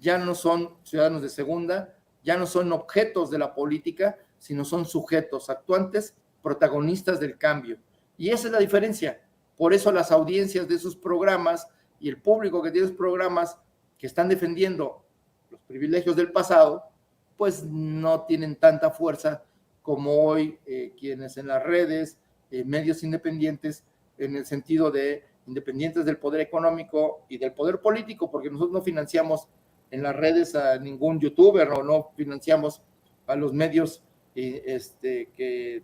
ya no son ciudadanos de segunda, ya no son objetos de la política, sino son sujetos actuantes, protagonistas del cambio. Y esa es la diferencia. Por eso las audiencias de esos programas y el público que tiene esos programas que están defendiendo los privilegios del pasado, pues no tienen tanta fuerza como hoy quienes en las redes, medios independientes, en el sentido de independientes del poder económico y del poder político, porque nosotros no financiamos en las redes a ningún youtuber o no financiamos a los medios que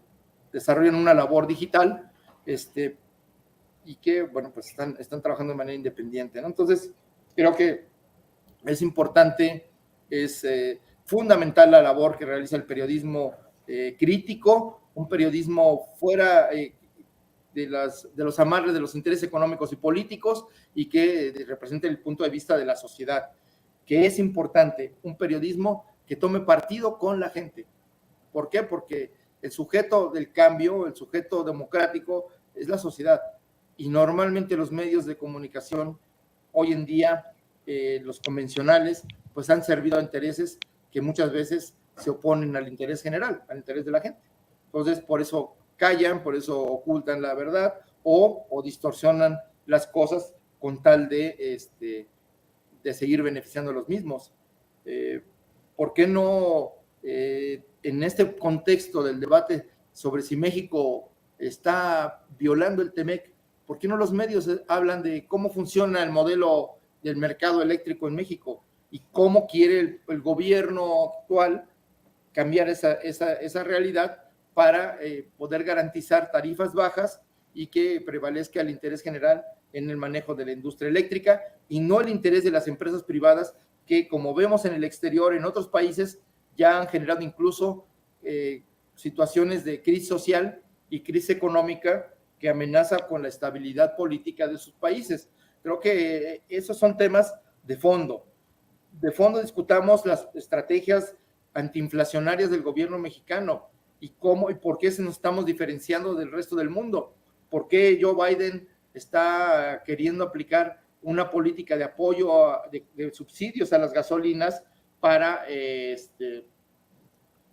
desarrollan una labor digital y que, bueno, pues están trabajando de manera independiente, ¿no? Entonces, creo que es importante, es fundamental la labor que realiza el periodismo crítico, un periodismo fuera de los amarres de los intereses económicos y políticos, y que represente el punto de vista de la sociedad, que es importante, un periodismo que tome partido con la gente. ¿Por qué? Porque el sujeto del cambio, el sujeto democrático es la sociedad, y normalmente los medios de comunicación hoy en día, los convencionales, pues han servido a intereses que muchas veces se oponen al interés general, al interés de la gente. Entonces, por eso callan, por eso ocultan la verdad o distorsionan las cosas con tal de seguir beneficiando a los mismos. ¿Por qué no, en este contexto del debate sobre si México está violando el TEMEC, por qué no los medios hablan de cómo funciona el modelo del mercado eléctrico en México y cómo quiere el gobierno actual cambiar esa realidad para poder garantizar tarifas bajas y que prevalezca el interés general en el manejo de la industria eléctrica y no el interés de las empresas privadas que, como vemos en el exterior, en otros países, ya han generado incluso situaciones de crisis social y crisis económica que amenaza con la estabilidad política de sus países. Creo que esos son temas de fondo. De fondo discutamos las estrategias antiinflacionarias del gobierno mexicano y cómo y por qué nos estamos diferenciando del resto del mundo. ¿Por qué Joe Biden está queriendo aplicar una política de apoyo, de subsidios a las gasolinas para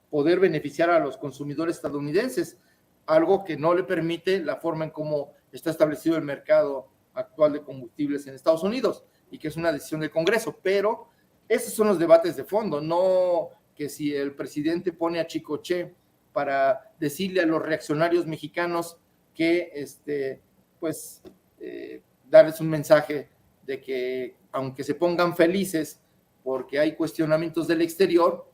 poder beneficiar a los consumidores estadounidenses? Algo que no le permite la forma en cómo está establecido el mercado actual de combustibles en Estados Unidos, y que es una decisión del Congreso. Pero esos son los debates de fondo, no que si el presidente pone a Chicoche para decirle a los reaccionarios mexicanos que darles un mensaje de que aunque se pongan felices porque hay cuestionamientos del exterior,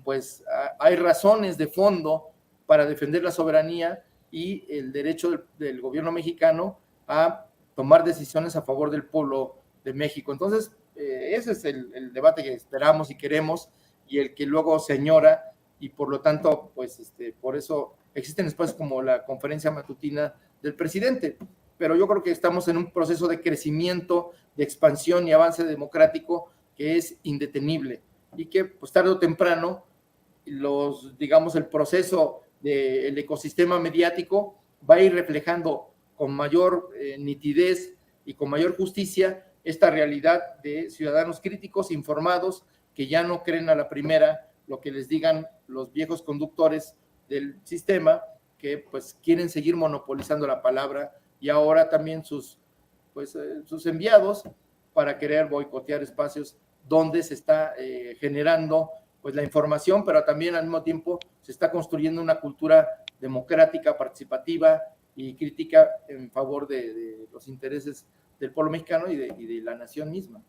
pues hay razones de fondo para defender la soberanía y el derecho del gobierno mexicano a tomar decisiones a favor del pueblo de México. Entonces, ese es el debate que esperamos y queremos, y el que luego se añora, y por lo tanto, pues por eso existen espacios como la conferencia matutina del presidente. Pero yo creo que estamos en un proceso de crecimiento, de expansión y avance democrático que es indetenible, y que pues tarde o temprano el proceso del ecosistema mediático va a ir reflejando con mayor nitidez y con mayor justicia esta realidad de ciudadanos críticos, informados, que ya no creen a la primera lo que les digan los viejos conductores del sistema, que pues quieren seguir monopolizando la palabra, y ahora también sus enviados para querer boicotear espacios donde se está generando pues la información, pero también al mismo tiempo se está construyendo una cultura democrática, participativa y crítica en favor de los intereses del pueblo mexicano y de la nación misma.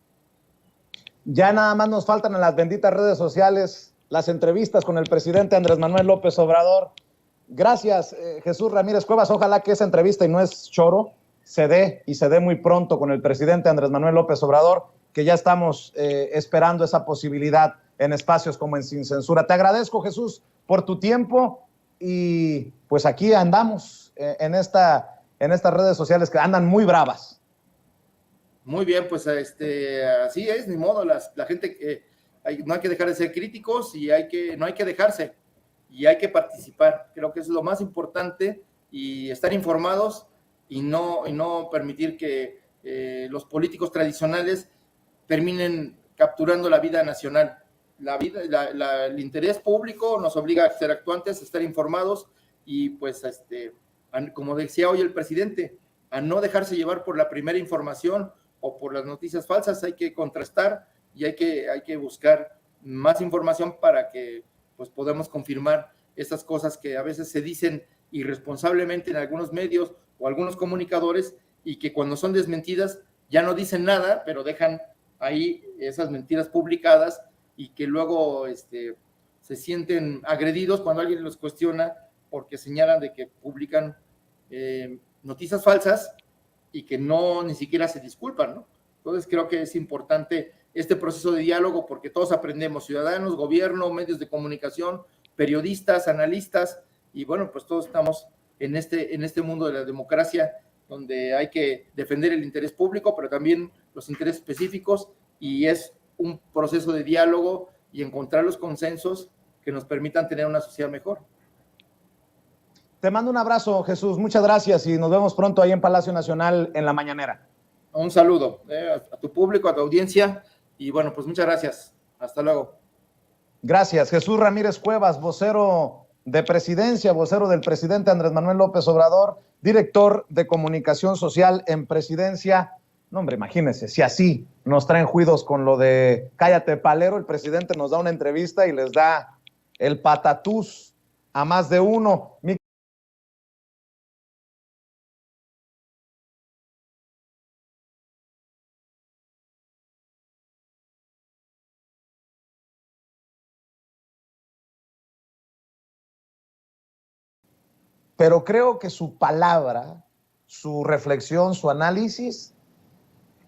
Ya nada más nos faltan en las benditas redes sociales las entrevistas con el presidente Andrés Manuel López Obrador. Gracias, Jesús Ramírez Cuevas. Ojalá que esa entrevista, y no es choro, se dé muy pronto con el presidente Andrés Manuel López Obrador, que ya estamos esperando esa posibilidad en espacios como en Sin Censura. Te agradezco, Jesús, por tu tiempo. y pues aquí andamos en estas redes sociales que andan muy bravas. Muy bien, pues así es, ni modo, la gente, no hay que dejar de ser críticos y no hay que dejarse y hay que participar. Creo que es lo más importante y estar informados y no permitir que los políticos tradicionales terminen capturando la vida nacional. El interés público nos obliga a ser actuantes, a estar informados y pues, como decía hoy el presidente, a no dejarse llevar por la primera información o por las noticias falsas. Hay que contrastar y hay que buscar más información para que pues podamos confirmar estas cosas que a veces se dicen irresponsablemente en algunos medios o algunos comunicadores y que cuando son desmentidas ya no dicen nada, pero dejan ahí esas mentiras publicadas y que luego se sienten agredidos cuando alguien los cuestiona porque señalan de que publican noticias falsas y que ni siquiera se disculpan, ¿no? Entonces creo que es importante este proceso de diálogo porque todos aprendemos, ciudadanos, gobierno, medios de comunicación, periodistas, analistas, y bueno, pues todos estamos en este mundo de la democracia donde hay que defender el interés público, pero también los intereses específicos, y es un proceso de diálogo y encontrar los consensos que nos permitan tener una sociedad mejor. Te mando un abrazo, Jesús, muchas gracias y nos vemos pronto ahí en Palacio Nacional en la mañanera. Un saludo a tu público, a tu audiencia, y bueno, pues muchas gracias. Hasta luego. Gracias. Jesús Ramírez Cuevas, vocero de Presidencia, vocero del presidente Andrés Manuel López Obrador, director de Comunicación Social en Presidencia. No, hombre, imagínense, si así nos traen juidos con lo de cállate palero, el presidente nos da una entrevista y les da el patatús a más de uno. Pero creo que su palabra, su reflexión, su análisis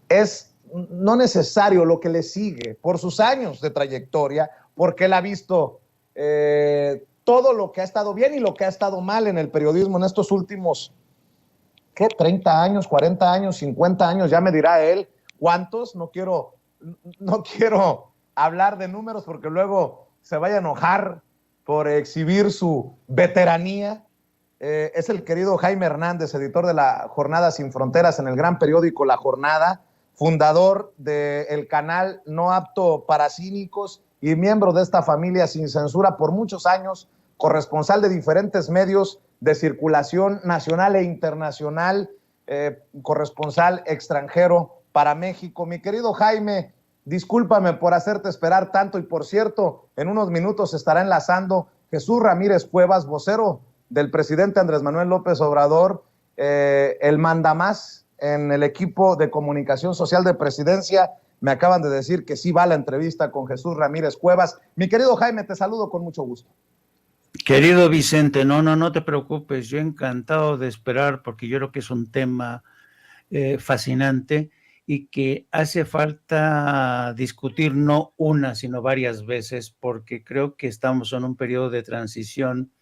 es no necesario lo que le sigue por sus años de trayectoria, porque él ha visto todo lo que ha estado bien y lo que ha estado mal en el periodismo en estos últimos, ¿qué? 30 años, 40 años, 50 años, ya me dirá él cuántos. No quiero hablar de números porque luego se vaya a enojar por exhibir su veteranía. Es el querido Jaime Hernández, editor de la Jornada Sin Fronteras en el gran periódico La Jornada, fundador del canal No Apto para Cínicos y miembro de esta familia sin censura por muchos años, corresponsal de diferentes medios de circulación nacional e internacional, corresponsal extranjero para México. Mi querido Jaime, discúlpame por hacerte esperar tanto y por cierto, en unos minutos estará enlazando Jesús Ramírez Cuevas, vocero del presidente Andrés Manuel López Obrador, el mandamás en el equipo de comunicación social de Presidencia. Me acaban de decir que sí va la entrevista con Jesús Ramírez Cuevas. Mi querido Jaime, te saludo con mucho gusto. Querido Vicente, no te preocupes, yo encantado de esperar porque yo creo que es un tema fascinante y que hace falta discutir no una, sino varias veces, porque creo que estamos en un periodo de transición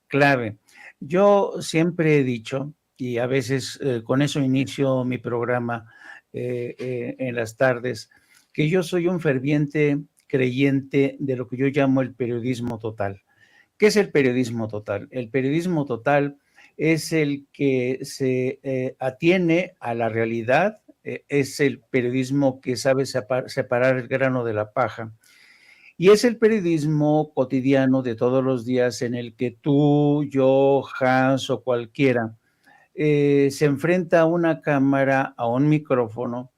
clave. Yo siempre he dicho, y a veces con eso inicio mi programa en las tardes, que yo soy un ferviente creyente de lo que yo llamo el periodismo total. ¿Qué es el periodismo total? El periodismo total es el que se atiene a la realidad, es el periodismo que sabe separar el grano de la paja. Y es el periodismo cotidiano de todos los días en el que tú, yo, Hans o cualquiera se enfrenta a una cámara, a un micrófono,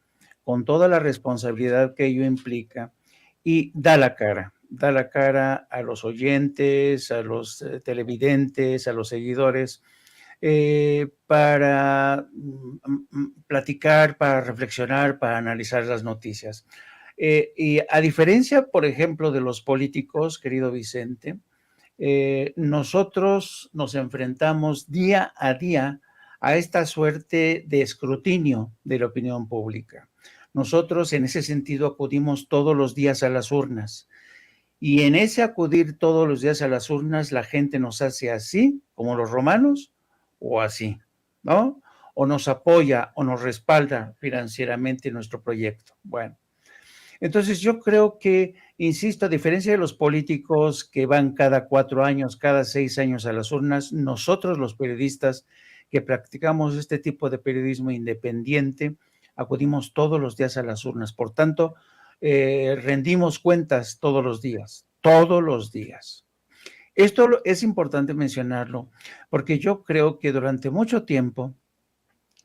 con toda la responsabilidad que ello implica y da la cara a los oyentes, a los televidentes, a los seguidores, para platicar, para reflexionar, para analizar las noticias. Y a diferencia, por ejemplo, de los políticos, querido Vicente, nosotros nos enfrentamos día a día a esta suerte de escrutinio de la opinión pública. Nosotros en ese sentido acudimos todos los días a las urnas y en ese acudir todos los días a las urnas, la gente nos hace así, como los romanos, o así, ¿no? O nos apoya o nos respalda financieramente nuestro proyecto. Bueno, entonces yo creo que, insisto, a diferencia de los políticos que van cada 4 años, cada 6 años a las urnas, nosotros los periodistas que practicamos este tipo de periodismo independiente, acudimos todos los días a las urnas. Por tanto, rendimos cuentas todos los días, todos los días. Esto es importante mencionarlo porque yo creo que durante mucho tiempo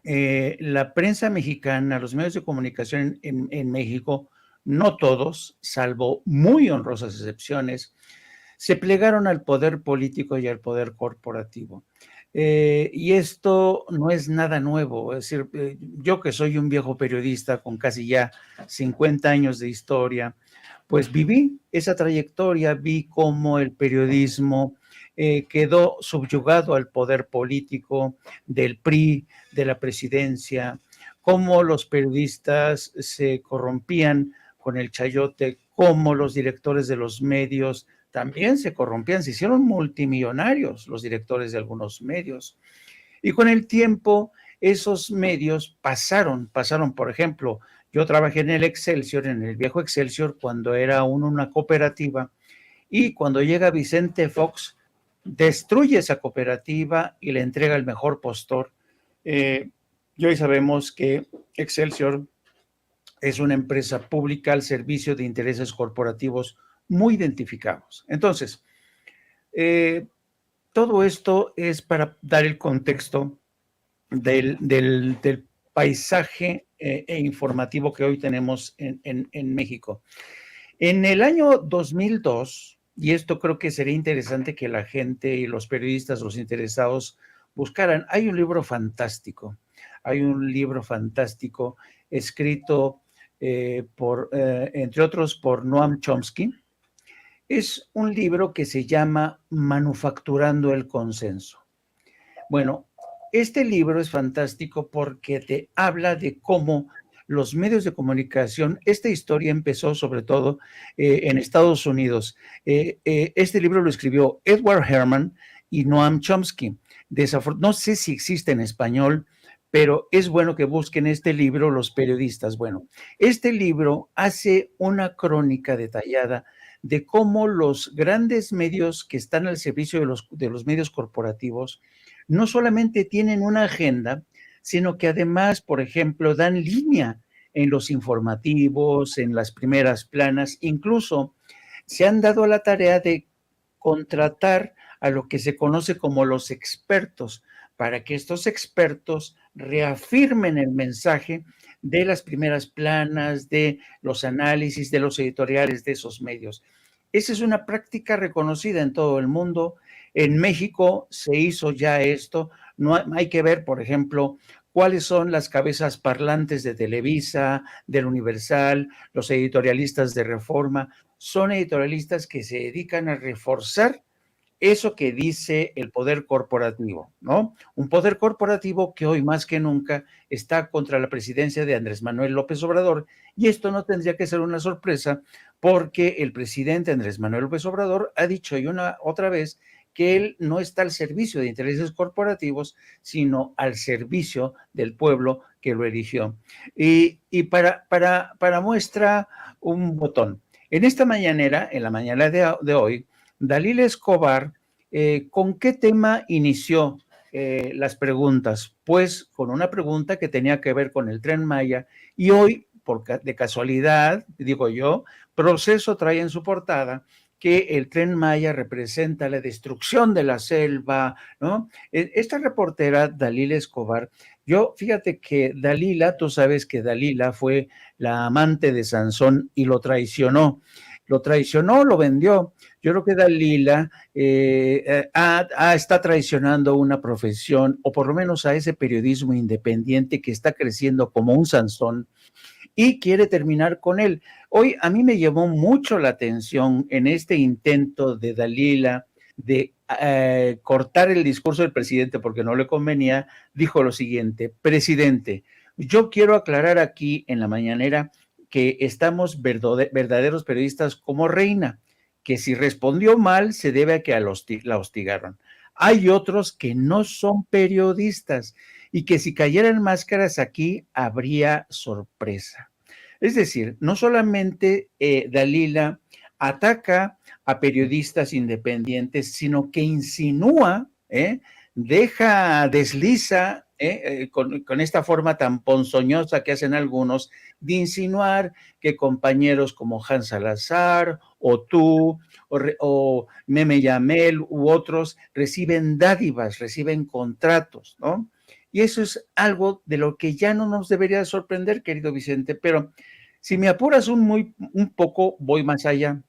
la prensa mexicana, los medios de comunicación en México, no todos, salvo muy honrosas excepciones, se plegaron al poder político y al poder corporativo. Y esto no es nada nuevo, es decir, yo que soy un viejo periodista con casi ya 50 años de historia, pues viví esa trayectoria, vi cómo el periodismo quedó subyugado al poder político del PRI, de la presidencia, cómo los periodistas se corrompían con el chayote, cómo los directores de los medios también se corrompían, se hicieron multimillonarios los directores de algunos medios. Y con el tiempo, esos medios pasaron, por ejemplo, yo trabajé en el Excelsior, en el viejo Excelsior, cuando era aún una cooperativa, y cuando llega Vicente Fox, destruye esa cooperativa y le entrega el mejor postor. Y hoy sabemos que Excelsior es una empresa pública al servicio de intereses corporativos muy identificados. Entonces, todo esto es para dar el contexto del paisaje informativo que hoy tenemos en México. En el año 2002, y esto creo que sería interesante que la gente y los periodistas, los interesados, buscaran, hay un libro fantástico escrito entre otros, por Noam Chomsky. Es un libro que se llama Manufacturando el Consenso. Bueno, este libro es fantástico porque te habla de cómo los medios de comunicación, esta historia empezó sobre todo en Estados Unidos. Este libro lo escribió Edward Herman y Noam Chomsky. No sé si existe en español, pero es bueno que busquen este libro los periodistas. Bueno, este libro hace una crónica detallada de cómo los grandes medios que están al servicio de los medios corporativos no solamente tienen una agenda, sino que además, por ejemplo, dan línea en los informativos, en las primeras planas, incluso se han dado a la tarea de contratar a lo que se conoce como los expertos, para que estos expertos reafirmen el mensaje de las primeras planas, de los análisis, de los editoriales de esos medios. Esa es una práctica reconocida en todo el mundo. En México se hizo ya esto. No hay que ver, por ejemplo, cuáles son las cabezas parlantes de Televisa, del Universal, los editorialistas de Reforma. Son editorialistas que se dedican a reforzar eso que dice el poder corporativo, ¿no? Un poder corporativo que hoy más que nunca está contra la presidencia de Andrés Manuel López Obrador, y esto no tendría que ser una sorpresa porque el presidente Andrés Manuel López Obrador ha dicho otra vez que él no está al servicio de intereses corporativos, sino al servicio del pueblo que lo eligió. Y para muestra un botón. En esta mañanera, en la mañana de hoy, Dalila Escobar, ¿con qué tema inició las preguntas? Pues con una pregunta que tenía que ver con el Tren Maya, y hoy, de casualidad, digo yo, Proceso trae en su portada que el Tren Maya representa la destrucción de la selva, ¿no? Esta reportera, Dalila Escobar, fíjate que Dalila, tú sabes que Dalila fue la amante de Sansón y lo traicionó, lo vendió. Yo creo que Dalila está traicionando una profesión, o por lo menos a ese periodismo independiente que está creciendo como un Sansón, y quiere terminar con él. Hoy a mí me llamó mucho la atención en este intento de Dalila de cortar el discurso del presidente porque no le convenía. Dijo lo siguiente: presidente, yo quiero aclarar aquí en la mañanera que estamos verdaderos periodistas como Reina. que si respondió mal se debe a que la hostigaron. Hay otros que no son periodistas y que si cayeran máscaras aquí habría sorpresa. Es decir, no solamente Dalila ataca a periodistas independientes, sino que insinúa, desliza con esta forma tan ponzoñosa que hacen algunos, de insinuar que compañeros como Hans Salazar o tú o Meme Yamel u otros reciben dádivas, reciben contratos, ¿no? Y eso es algo de lo que ya no nos debería sorprender, querido Vicente, pero si me apuras un poco, voy más allá.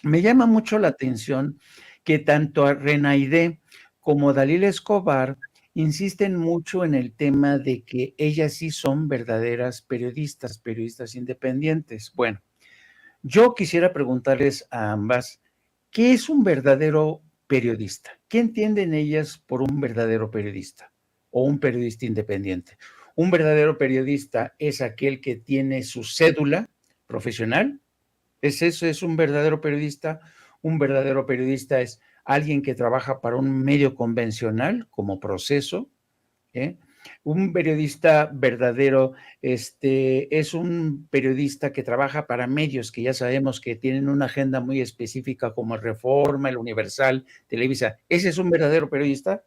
Me llama mucho la atención que tanto a Renaide como Dalila Escobar insisten mucho en el tema de que ellas sí son verdaderas periodistas independientes. Bueno, yo quisiera preguntarles a ambas, ¿qué es un verdadero periodista? ¿Qué entienden ellas por un verdadero periodista o un periodista independiente? Un verdadero periodista es aquel que tiene su cédula profesional. ¿Es eso? ¿Es un verdadero periodista? Un verdadero periodista es alguien que trabaja para un medio convencional como Proceso, ¿eh? Un periodista verdadero es un periodista que trabaja para medios que ya sabemos que tienen una agenda muy específica como Reforma, El Universal, Televisa. ¿Ese es un verdadero periodista?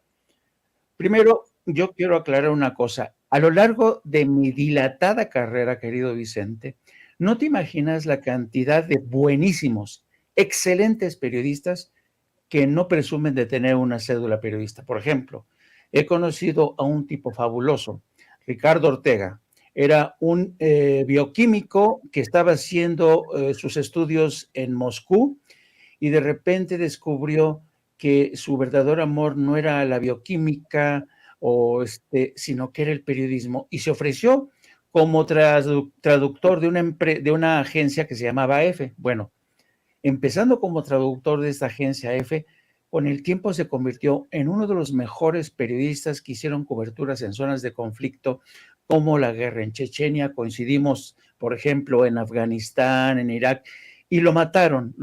Primero, yo quiero aclarar una cosa. A lo largo de mi dilatada carrera, querido Vicente, no te imaginas la cantidad de buenísimos, excelentes periodistas que no presumen de tener una cédula periodista. Por ejemplo, he conocido a un tipo fabuloso, Ricardo Ortega. Era un bioquímico que estaba haciendo sus estudios en Moscú y de repente descubrió que su verdadero amor no era la bioquímica sino que era el periodismo y se ofreció como traductor de una agencia que se llamaba EFE. Bueno, empezando como traductor de esta agencia EFE, con el tiempo se convirtió en uno de los mejores periodistas que hicieron coberturas en zonas de conflicto como la guerra en Chechenia. Coincidimos, por ejemplo, en Afganistán, en Irak, y lo mataron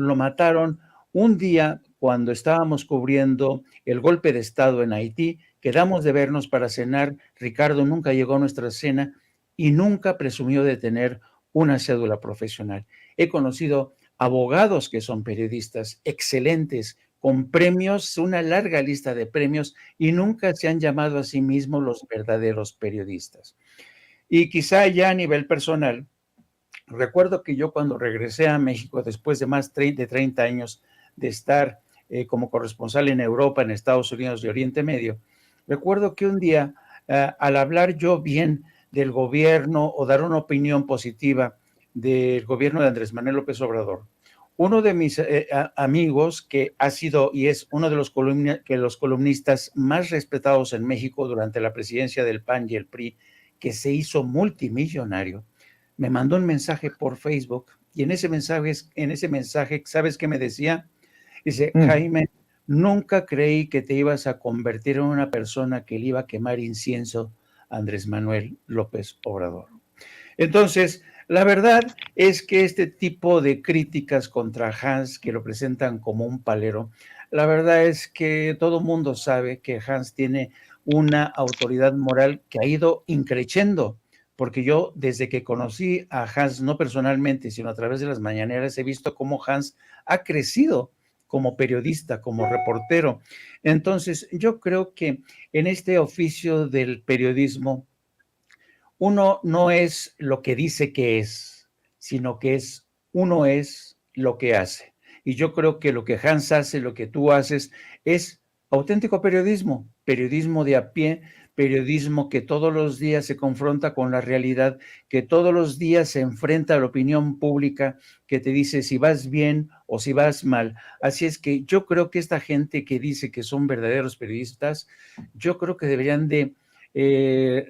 un día cuando estábamos cubriendo el golpe de Estado en Haití. Quedamos de vernos para cenar. Ricardo nunca llegó a nuestra cena y nunca presumió de tener una cédula profesional. He conocido abogados que son periodistas excelentes, con premios, una larga lista de premios, y nunca se han llamado a sí mismos los verdaderos periodistas. Y quizá ya a nivel personal, recuerdo que yo cuando regresé a México, después de más de 30 años de estar como corresponsal en Europa, en Estados Unidos y Oriente Medio, recuerdo que un día, al hablar yo bien del gobierno o dar una opinión positiva del gobierno de Andrés Manuel López Obrador, uno de mis amigos, que ha sido y es uno de los columnistas más respetados en México durante la presidencia del PAN y el PRI, que se hizo multimillonario, me mandó un mensaje por Facebook y en ese mensaje, ¿sabes qué me decía? Dice, Jaime, nunca creí que te ibas a convertir en una persona que le iba a quemar incienso a Andrés Manuel López Obrador. Entonces, la verdad es que este tipo de críticas contra Hans, que lo presentan como un palero, la verdad es que todo mundo sabe que Hans tiene una autoridad moral que ha ido increciendo, porque yo desde que conocí a Hans, no personalmente, sino a través de las mañaneras, he visto cómo Hans ha crecido como periodista, como reportero. Entonces, yo creo que en este oficio del periodismo, uno no es lo que dice que es, sino que uno es lo que hace. Y yo creo que lo que Hans hace, lo que tú haces, es auténtico periodismo, periodismo de a pie, periodismo que todos los días se confronta con la realidad, que todos los días se enfrenta a la opinión pública, que te dice si vas bien o si vas mal. Así es que yo creo que esta gente que dice que son verdaderos periodistas, yo creo que deberían de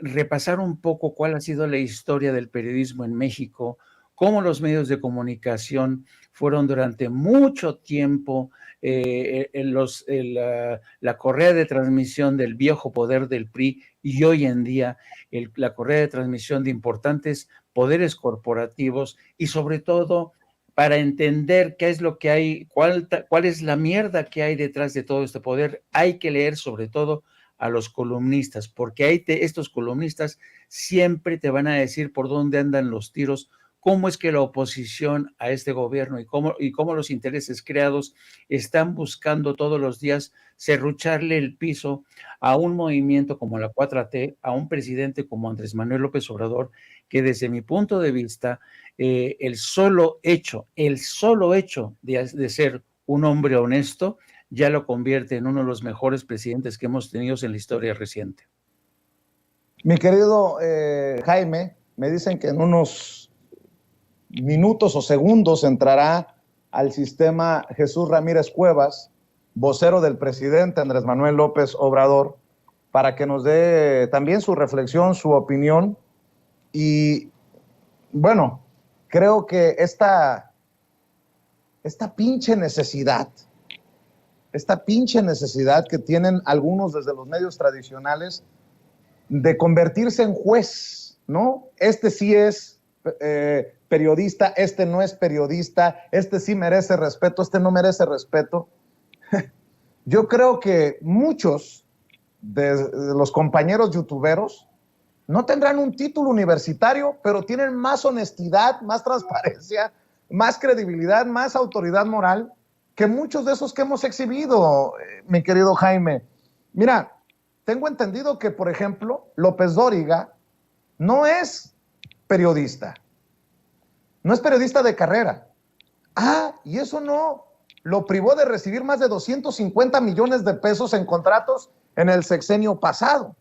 repasar un poco cuál ha sido la historia del periodismo en México, cómo los medios de comunicación fueron durante mucho tiempo la correa de transmisión del viejo poder del PRI y hoy en día la correa de transmisión de importantes poderes corporativos y sobre todo para entender qué es lo que hay, cuál es la mierda que hay detrás de todo este poder, hay que leer sobre todo a los columnistas, porque estos columnistas siempre te van a decir por dónde andan los tiros, cómo es que la oposición a este gobierno y cómo los intereses creados están buscando todos los días serrucharle el piso a un movimiento como la 4T, a un presidente como Andrés Manuel López Obrador, que desde mi punto de vista, el solo hecho de ser un hombre honesto ya lo convierte en uno de los mejores presidentes que hemos tenido en la historia reciente. Mi querido Jaime, me dicen que en unos minutos o segundos entrará al sistema Jesús Ramírez Cuevas, vocero del presidente Andrés Manuel López Obrador, para que nos dé también su reflexión, su opinión. Y bueno, creo que esta pinche necesidad que tienen algunos desde los medios tradicionales de convertirse en juez, ¿no? Este sí es periodista, este no es periodista, este sí merece respeto, este no merece respeto. Yo creo que muchos de los compañeros youtuberos no tendrán un título universitario, pero tienen más honestidad, más transparencia, más credibilidad, más autoridad moral que muchos de esos que hemos exhibido, mi querido Jaime. Mira, tengo entendido que, por ejemplo, López Dóriga no es periodista de carrera. Y eso no lo privó de recibir más de 250 millones de pesos en contratos en el sexenio pasado.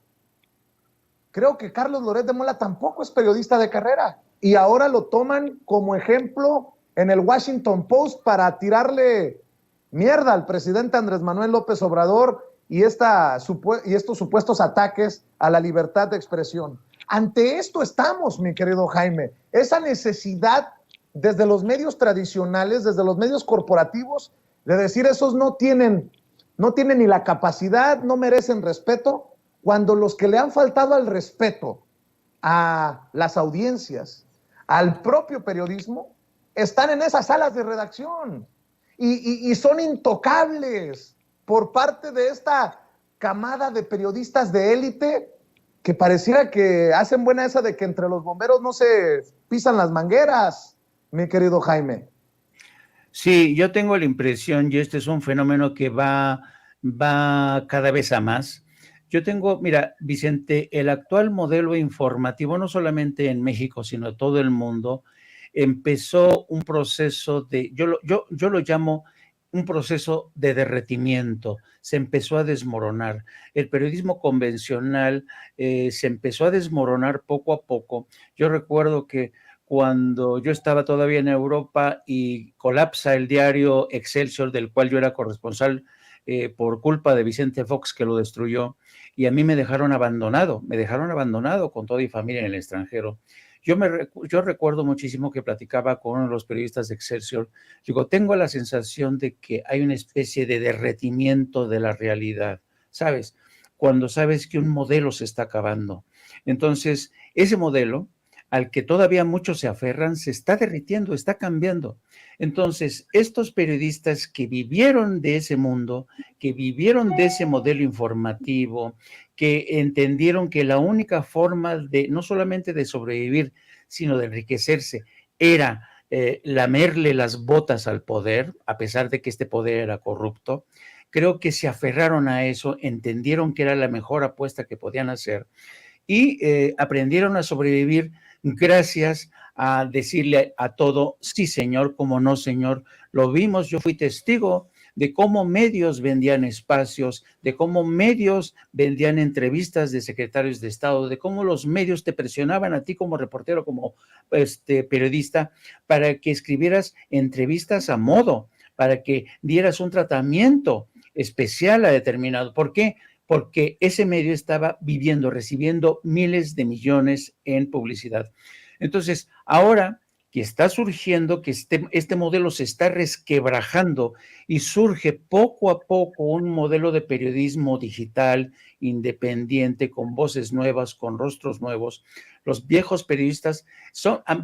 Creo que Carlos Loret de Mola tampoco es periodista de carrera y ahora lo toman como ejemplo en el Washington Post para tirarle mierda al presidente Andrés Manuel López Obrador y estos supuestos ataques a la libertad de expresión. Ante esto estamos, mi querido Jaime, esa necesidad desde los medios tradicionales, desde los medios corporativos, de decir esos no tienen ni la capacidad, no merecen respeto, cuando los que le han faltado al respeto a las audiencias, al propio periodismo, están en esas salas de redacción y son intocables por parte de esta camada de periodistas de élite que pareciera que hacen buena esa de que entre los bomberos no se pisan las mangueras, mi querido Jaime. Sí, yo tengo la impresión, y este es un fenómeno que va cada vez a más. Mira, Vicente, el actual modelo informativo, no solamente en México, sino en todo el mundo, empezó un proceso yo lo llamo un proceso de derretimiento, se empezó a desmoronar. El periodismo convencional se empezó a desmoronar poco a poco. Yo recuerdo que cuando yo estaba todavía en Europa y colapsa el diario Excelsior, del cual yo era corresponsal por culpa de Vicente Fox, que lo destruyó, y a mí me dejaron abandonado con toda mi familia en el extranjero. Yo recuerdo muchísimo que platicaba con uno de los periodistas de Excelsior. Digo, tengo la sensación de que hay una especie de derretimiento de la realidad, ¿sabes? Cuando sabes que un modelo se está acabando. Entonces, ese modelo, al que todavía muchos se aferran, se está derritiendo, está cambiando. Entonces, estos periodistas que vivieron de ese mundo, que vivieron de ese modelo informativo, que entendieron que la única forma no solamente de sobrevivir, sino de enriquecerse, era lamerle las botas al poder, a pesar de que este poder era corrupto, creo que se aferraron a eso, entendieron que era la mejor apuesta que podían hacer y aprendieron a sobrevivir gracias a decirle a todo, sí señor, como no señor. Lo vimos, yo fui testigo de cómo medios vendían espacios, de cómo medios vendían entrevistas de secretarios de Estado, de cómo los medios te presionaban a ti como reportero, como periodista, para que escribieras entrevistas a modo, para que dieras un tratamiento especial a determinado. ¿Por qué? Porque ese medio estaba recibiendo miles de millones en publicidad. Entonces, ahora que está surgiendo, que este modelo se está resquebrajando y surge poco a poco un modelo de periodismo digital, independiente, con voces nuevas, con rostros nuevos, los viejos periodistas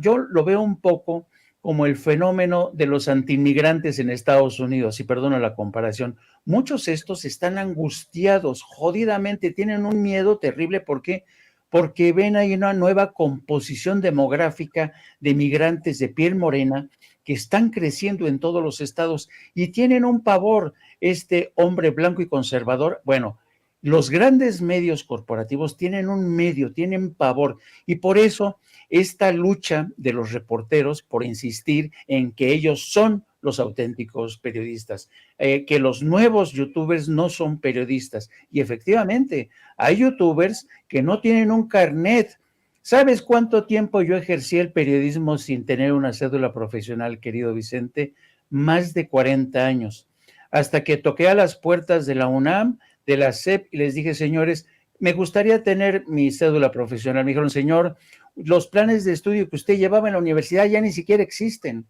yo lo veo un poco como el fenómeno de los antiinmigrantes en Estados Unidos, y perdona la comparación. Muchos de estos están angustiados, jodidamente, tienen un miedo terrible. ¿Por qué? Porque ven ahí una nueva composición demográfica de migrantes de piel morena que están creciendo en todos los estados y tienen un pavor. Este hombre blanco y conservador, bueno, los grandes medios corporativos tienen pavor, y por eso esta lucha de los reporteros por insistir en que ellos son los auténticos periodistas, que los nuevos youtubers no son periodistas. Y efectivamente, hay youtubers que no tienen un carnet. ¿Sabes cuánto tiempo yo ejercí el periodismo sin tener una cédula profesional, querido Vicente? Más de 40 años. Hasta que toqué a las puertas de la UNAM, de la SEP, y les dije, señores, me gustaría tener mi cédula profesional. Me dijeron, señor, los planes de estudio que usted llevaba en la universidad ya ni siquiera existen.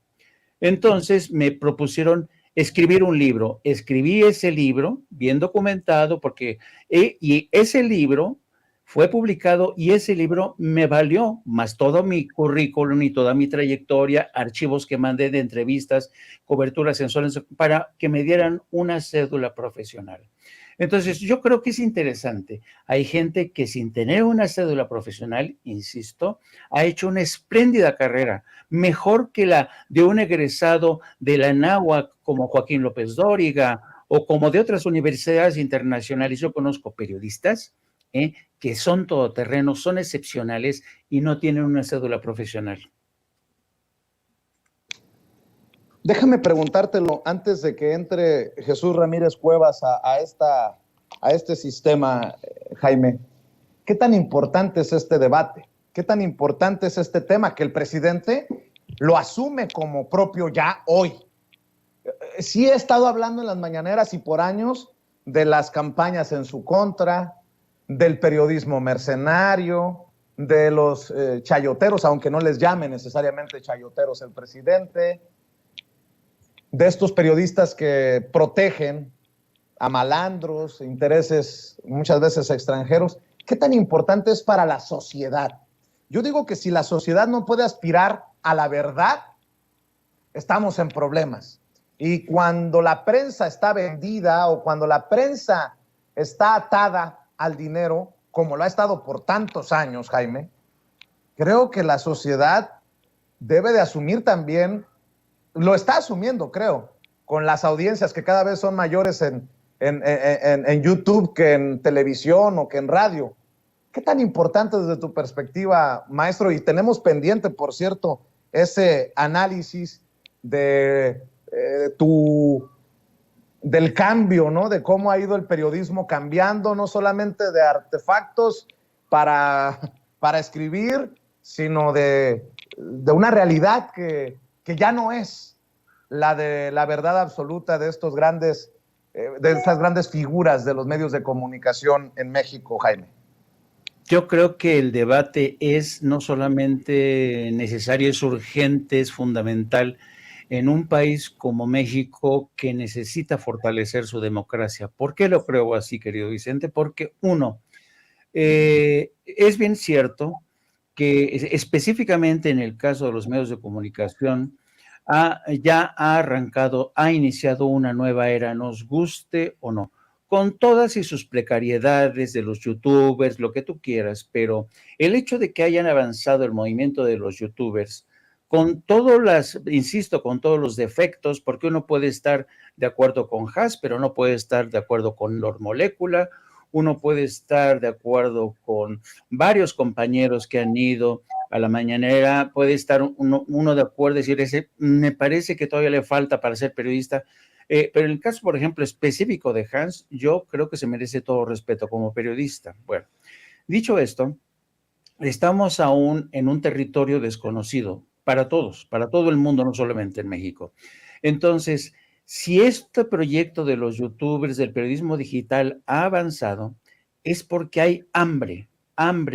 Entonces me propusieron escribir un libro. Escribí ese libro, bien documentado, y ese libro fue publicado, y ese libro me valió, más todo mi currículum y toda mi trayectoria, archivos que mandé de entrevistas, coberturas en zonas, para que me dieran una cédula profesional. Entonces, yo creo que es interesante. Hay gente que sin tener una cédula profesional, insisto, ha hecho una espléndida carrera, mejor que la de un egresado de la Anáhuac como Joaquín López Dóriga o como de otras universidades internacionales. Yo conozco periodistas que son todoterrenos, son excepcionales y no tienen una cédula profesional. Déjame preguntártelo antes de que entre Jesús Ramírez Cuevas a este sistema, Jaime. ¿Qué tan importante es este debate? ¿Qué tan importante es este tema que el presidente lo asume como propio ya hoy? Sí he estado hablando en las mañaneras y por años de las campañas en su contra, del periodismo mercenario, de los chayoteros, aunque no les llame necesariamente chayoteros el presidente, de estos periodistas que protegen a malandros, intereses muchas veces extranjeros. ¿Qué tan importante es para la sociedad? Yo digo que si la sociedad no puede aspirar a la verdad, estamos en problemas. Y cuando la prensa está vendida o cuando la prensa está atada al dinero, como lo ha estado por tantos años, Jaime, creo que la sociedad debe de asumir también, lo está asumiendo, creo, con las audiencias que cada vez son mayores en YouTube que en televisión o que en radio. ¿Qué tan importante desde tu perspectiva, maestro? Y tenemos pendiente, por cierto, ese análisis del cambio, ¿no? De cómo ha ido el periodismo cambiando, no solamente de artefactos para escribir, sino de una realidad que ya no es la de la verdad absoluta de estas grandes figuras de los medios de comunicación en México, Jaime. Yo creo que el debate es no solamente necesario, es urgente, es fundamental en un país como México que necesita fortalecer su democracia. ¿Por qué lo creo así, querido Vicente? Porque uno, es bien cierto que específicamente en el caso de los medios de comunicación, ya ha arrancado, ha iniciado una nueva era, nos guste o no, con todas y sus precariedades de los youtubers, lo que tú quieras, pero el hecho de que hayan avanzado el movimiento de los youtubers, con insisto, con todos los defectos, porque uno puede estar de acuerdo con Haas, pero no puede estar de acuerdo con Lord Molecula, uno puede estar de acuerdo con varios compañeros que han ido a la mañanera, puede estar uno de acuerdo y decir, me parece que todavía le falta para ser periodista, pero en el caso, por ejemplo, específico de Hans, yo creo que se merece todo respeto como periodista. Bueno, dicho esto, estamos aún en un territorio desconocido para todos, para todo el mundo, no solamente en México. Entonces, si este proyecto de los youtubers, del periodismo digital ha avanzado, es porque hay hambre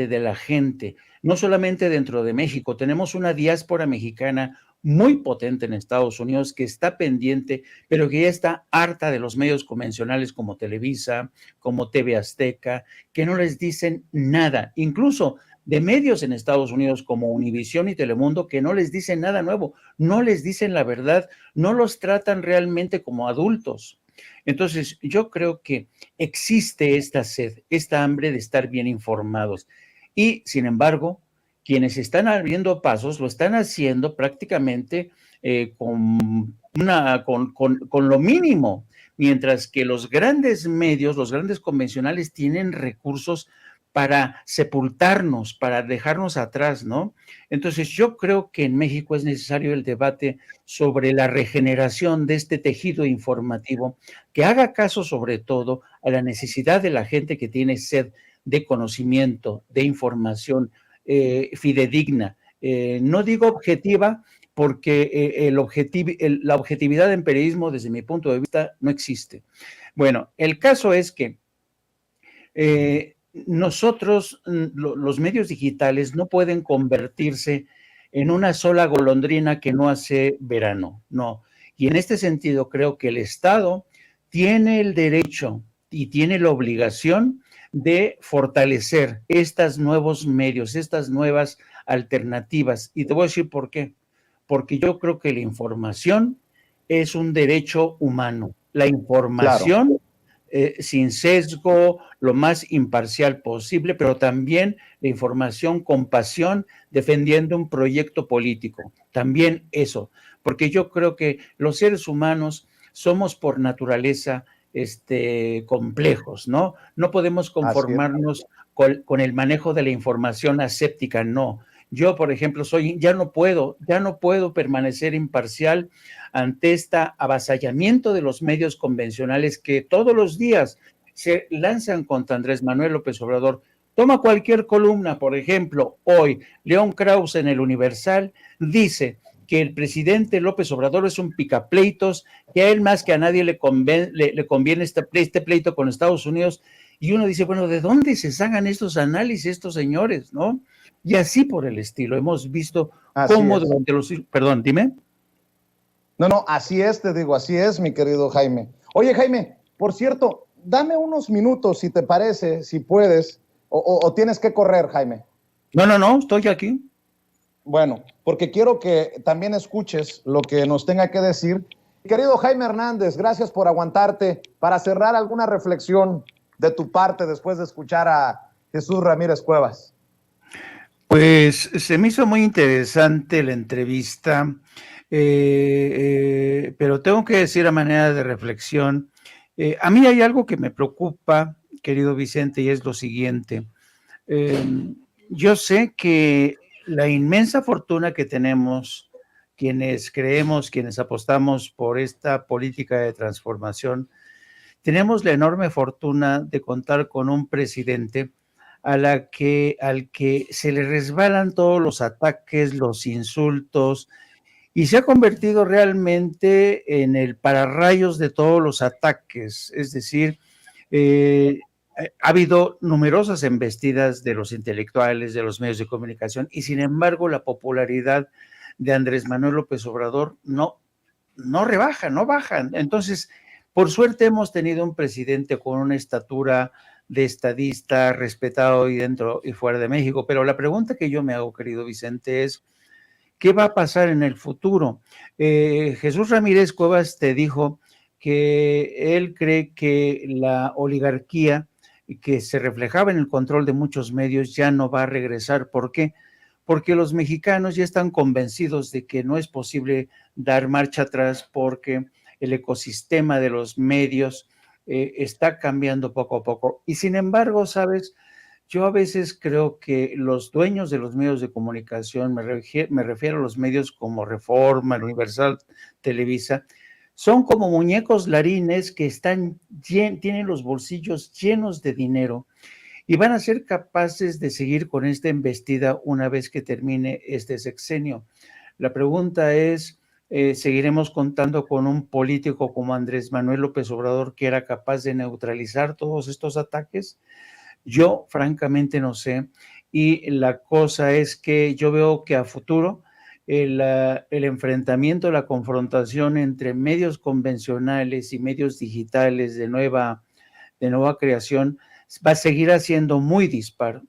de la gente, no solamente dentro de México. Tenemos una diáspora mexicana muy potente en Estados Unidos que está pendiente, pero que ya está harta de los medios convencionales como Televisa, como TV Azteca, que no les dicen nada. Incluso de medios en Estados Unidos como Univisión y Telemundo que no les dicen nada nuevo, no les dicen la verdad, no los tratan realmente como adultos. Entonces, yo creo que existe esta sed, esta hambre de estar bien informados. Y, sin embargo, quienes están abriendo pasos lo están haciendo prácticamente con lo mínimo, mientras que los grandes medios, los grandes convencionales tienen recursos para sepultarnos, para dejarnos atrás, ¿no? Entonces, yo creo que en México es necesario el debate sobre la regeneración de este tejido informativo, que haga caso sobre todo a la necesidad de la gente que tiene sed de conocimiento, de información fidedigna. No digo objetiva, porque la objetividad en periodismo, desde mi punto de vista, no existe. Bueno, el caso es que nosotros, los medios digitales, no pueden convertirse en una sola golondrina que no hace verano, no. Y en este sentido, creo que el Estado tiene el derecho y tiene la obligación de fortalecer estos nuevos medios, estas nuevas alternativas. Y te voy a decir por qué. Porque yo creo que la información es un derecho humano. La información, claro, sin sesgo, lo más imparcial posible, pero también la información con pasión, defendiendo un proyecto político. También eso, porque yo creo que los seres humanos somos por naturaleza complejos, ¿no? No podemos conformarnos con el manejo de la información aséptica, no. Yo, por ejemplo, ya no puedo permanecer imparcial ante este avasallamiento de los medios convencionales que todos los días se lanzan contra Andrés Manuel López Obrador. Toma cualquier columna, por ejemplo, hoy, León Krause en el Universal dice que el presidente López Obrador es un picapleitos, que a él más que a nadie le conviene este pleito con Estados Unidos, y uno dice, bueno, ¿de dónde se sacan estos análisis estos señores, no? Y así por el estilo, hemos visto cómo durante los... Perdón, dime. No, así es, te digo, así es, mi querido Jaime. Oye, Jaime, por cierto, dame unos minutos, si te parece, si puedes, o tienes que correr, Jaime. No, estoy aquí. Bueno, porque quiero que también escuches lo que nos tenga que decir. Querido Jaime Hernández, gracias por aguantarte. Para cerrar, alguna reflexión de tu parte después de escuchar a Jesús Ramírez Cuevas. Pues se me hizo muy interesante la entrevista, pero tengo que decir a manera de reflexión, a mí hay algo que me preocupa, querido Vicente, y es lo siguiente. Yo sé que la inmensa fortuna que tenemos, quienes creemos, quienes apostamos por esta política de transformación, tenemos la enorme fortuna de contar con un presidente al que se le resbalan todos los ataques, los insultos, y se ha convertido realmente en el pararrayos de todos los ataques. Es decir, ha habido numerosas embestidas de los intelectuales, de los medios de comunicación, y sin embargo la popularidad de Andrés Manuel López Obrador no rebaja, no baja. Entonces, por suerte hemos tenido un presidente con una estatura de estadista, respetado y dentro y fuera de México. Pero la pregunta que yo me hago, querido Vicente, es ¿qué va a pasar en el futuro? Jesús Ramírez Cuevas te dijo que él cree que la oligarquía que se reflejaba en el control de muchos medios ya no va a regresar. ¿Por qué? Porque los mexicanos ya están convencidos de que no es posible dar marcha atrás porque el ecosistema de los medios está cambiando poco a poco. Y sin embargo, ¿sabes? Yo a veces creo que los dueños de los medios de comunicación, me refiero a los medios como Reforma, Universal, Televisa, son como muñecos larines que tienen los bolsillos llenos de dinero y van a ser capaces de seguir con esta embestida una vez que termine este sexenio. La pregunta es, ¿seguiremos contando con un político como Andrés Manuel López Obrador que era capaz de neutralizar todos estos ataques? Yo francamente no sé, y la cosa es que yo veo que a futuro el enfrentamiento, la confrontación entre medios convencionales y medios digitales de nueva creación va a seguir siendo muy dispar,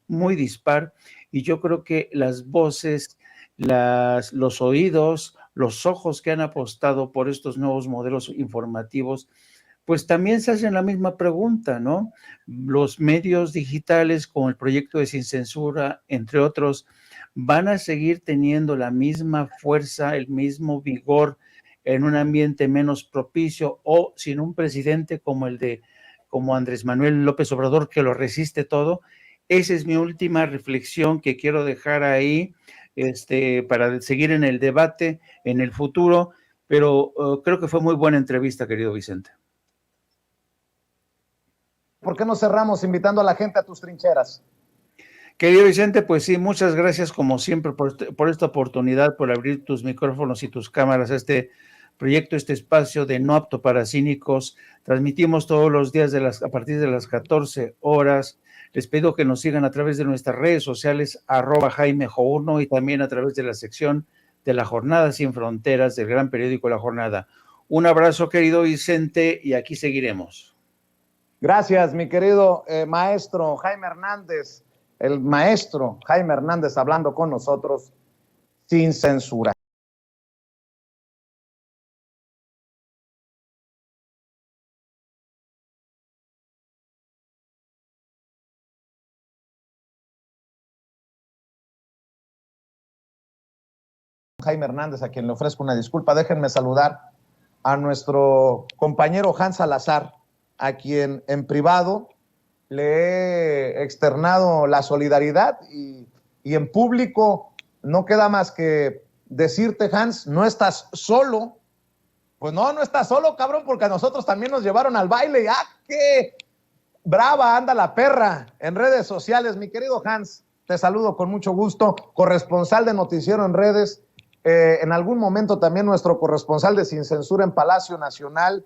y yo creo que las voces, los oídos, los ojos que han apostado por estos nuevos modelos informativos, pues también se hacen la misma pregunta, ¿no? Los medios digitales, como el proyecto de Sin Censura, entre otros, ¿van a seguir teniendo la misma fuerza, el mismo vigor en un ambiente menos propicio o sin un presidente como Andrés Manuel López Obrador, que lo resiste todo? Esa es mi última reflexión que quiero dejar ahí, para seguir en el debate en el futuro, pero creo que fue muy buena entrevista, querido Vicente. ¿Por qué no cerramos invitando a la gente a tus trincheras? Querido Vicente, pues sí, muchas gracias como siempre por esta oportunidad, por abrir tus micrófonos y tus cámaras a este proyecto, este espacio de No Apto para Cínicos. Transmitimos todos los días a partir de las 14 horas. Les pido que nos sigan a través de nuestras redes sociales, @JaimeJo1, y también a través de la sección de La Jornada Sin Fronteras del gran periódico La Jornada. Un abrazo, querido Vicente, y aquí seguiremos. Gracias, mi querido maestro Jaime Hernández, el maestro Jaime Hernández hablando con nosotros sin censura. Jaime Hernández, a quien le ofrezco una disculpa. Déjenme saludar a nuestro compañero Hans Salazar, a quien en privado le he externado la solidaridad y en público no queda más que decirte, Hans, no estás solo. Pues no estás solo, cabrón, porque a nosotros también nos llevaron al baile. ¡Ah, qué brava anda la perra en redes sociales! Mi querido Hans, te saludo con mucho gusto, corresponsal de Noticiero en redes, en algún momento también nuestro corresponsal de Sin Censura en Palacio Nacional,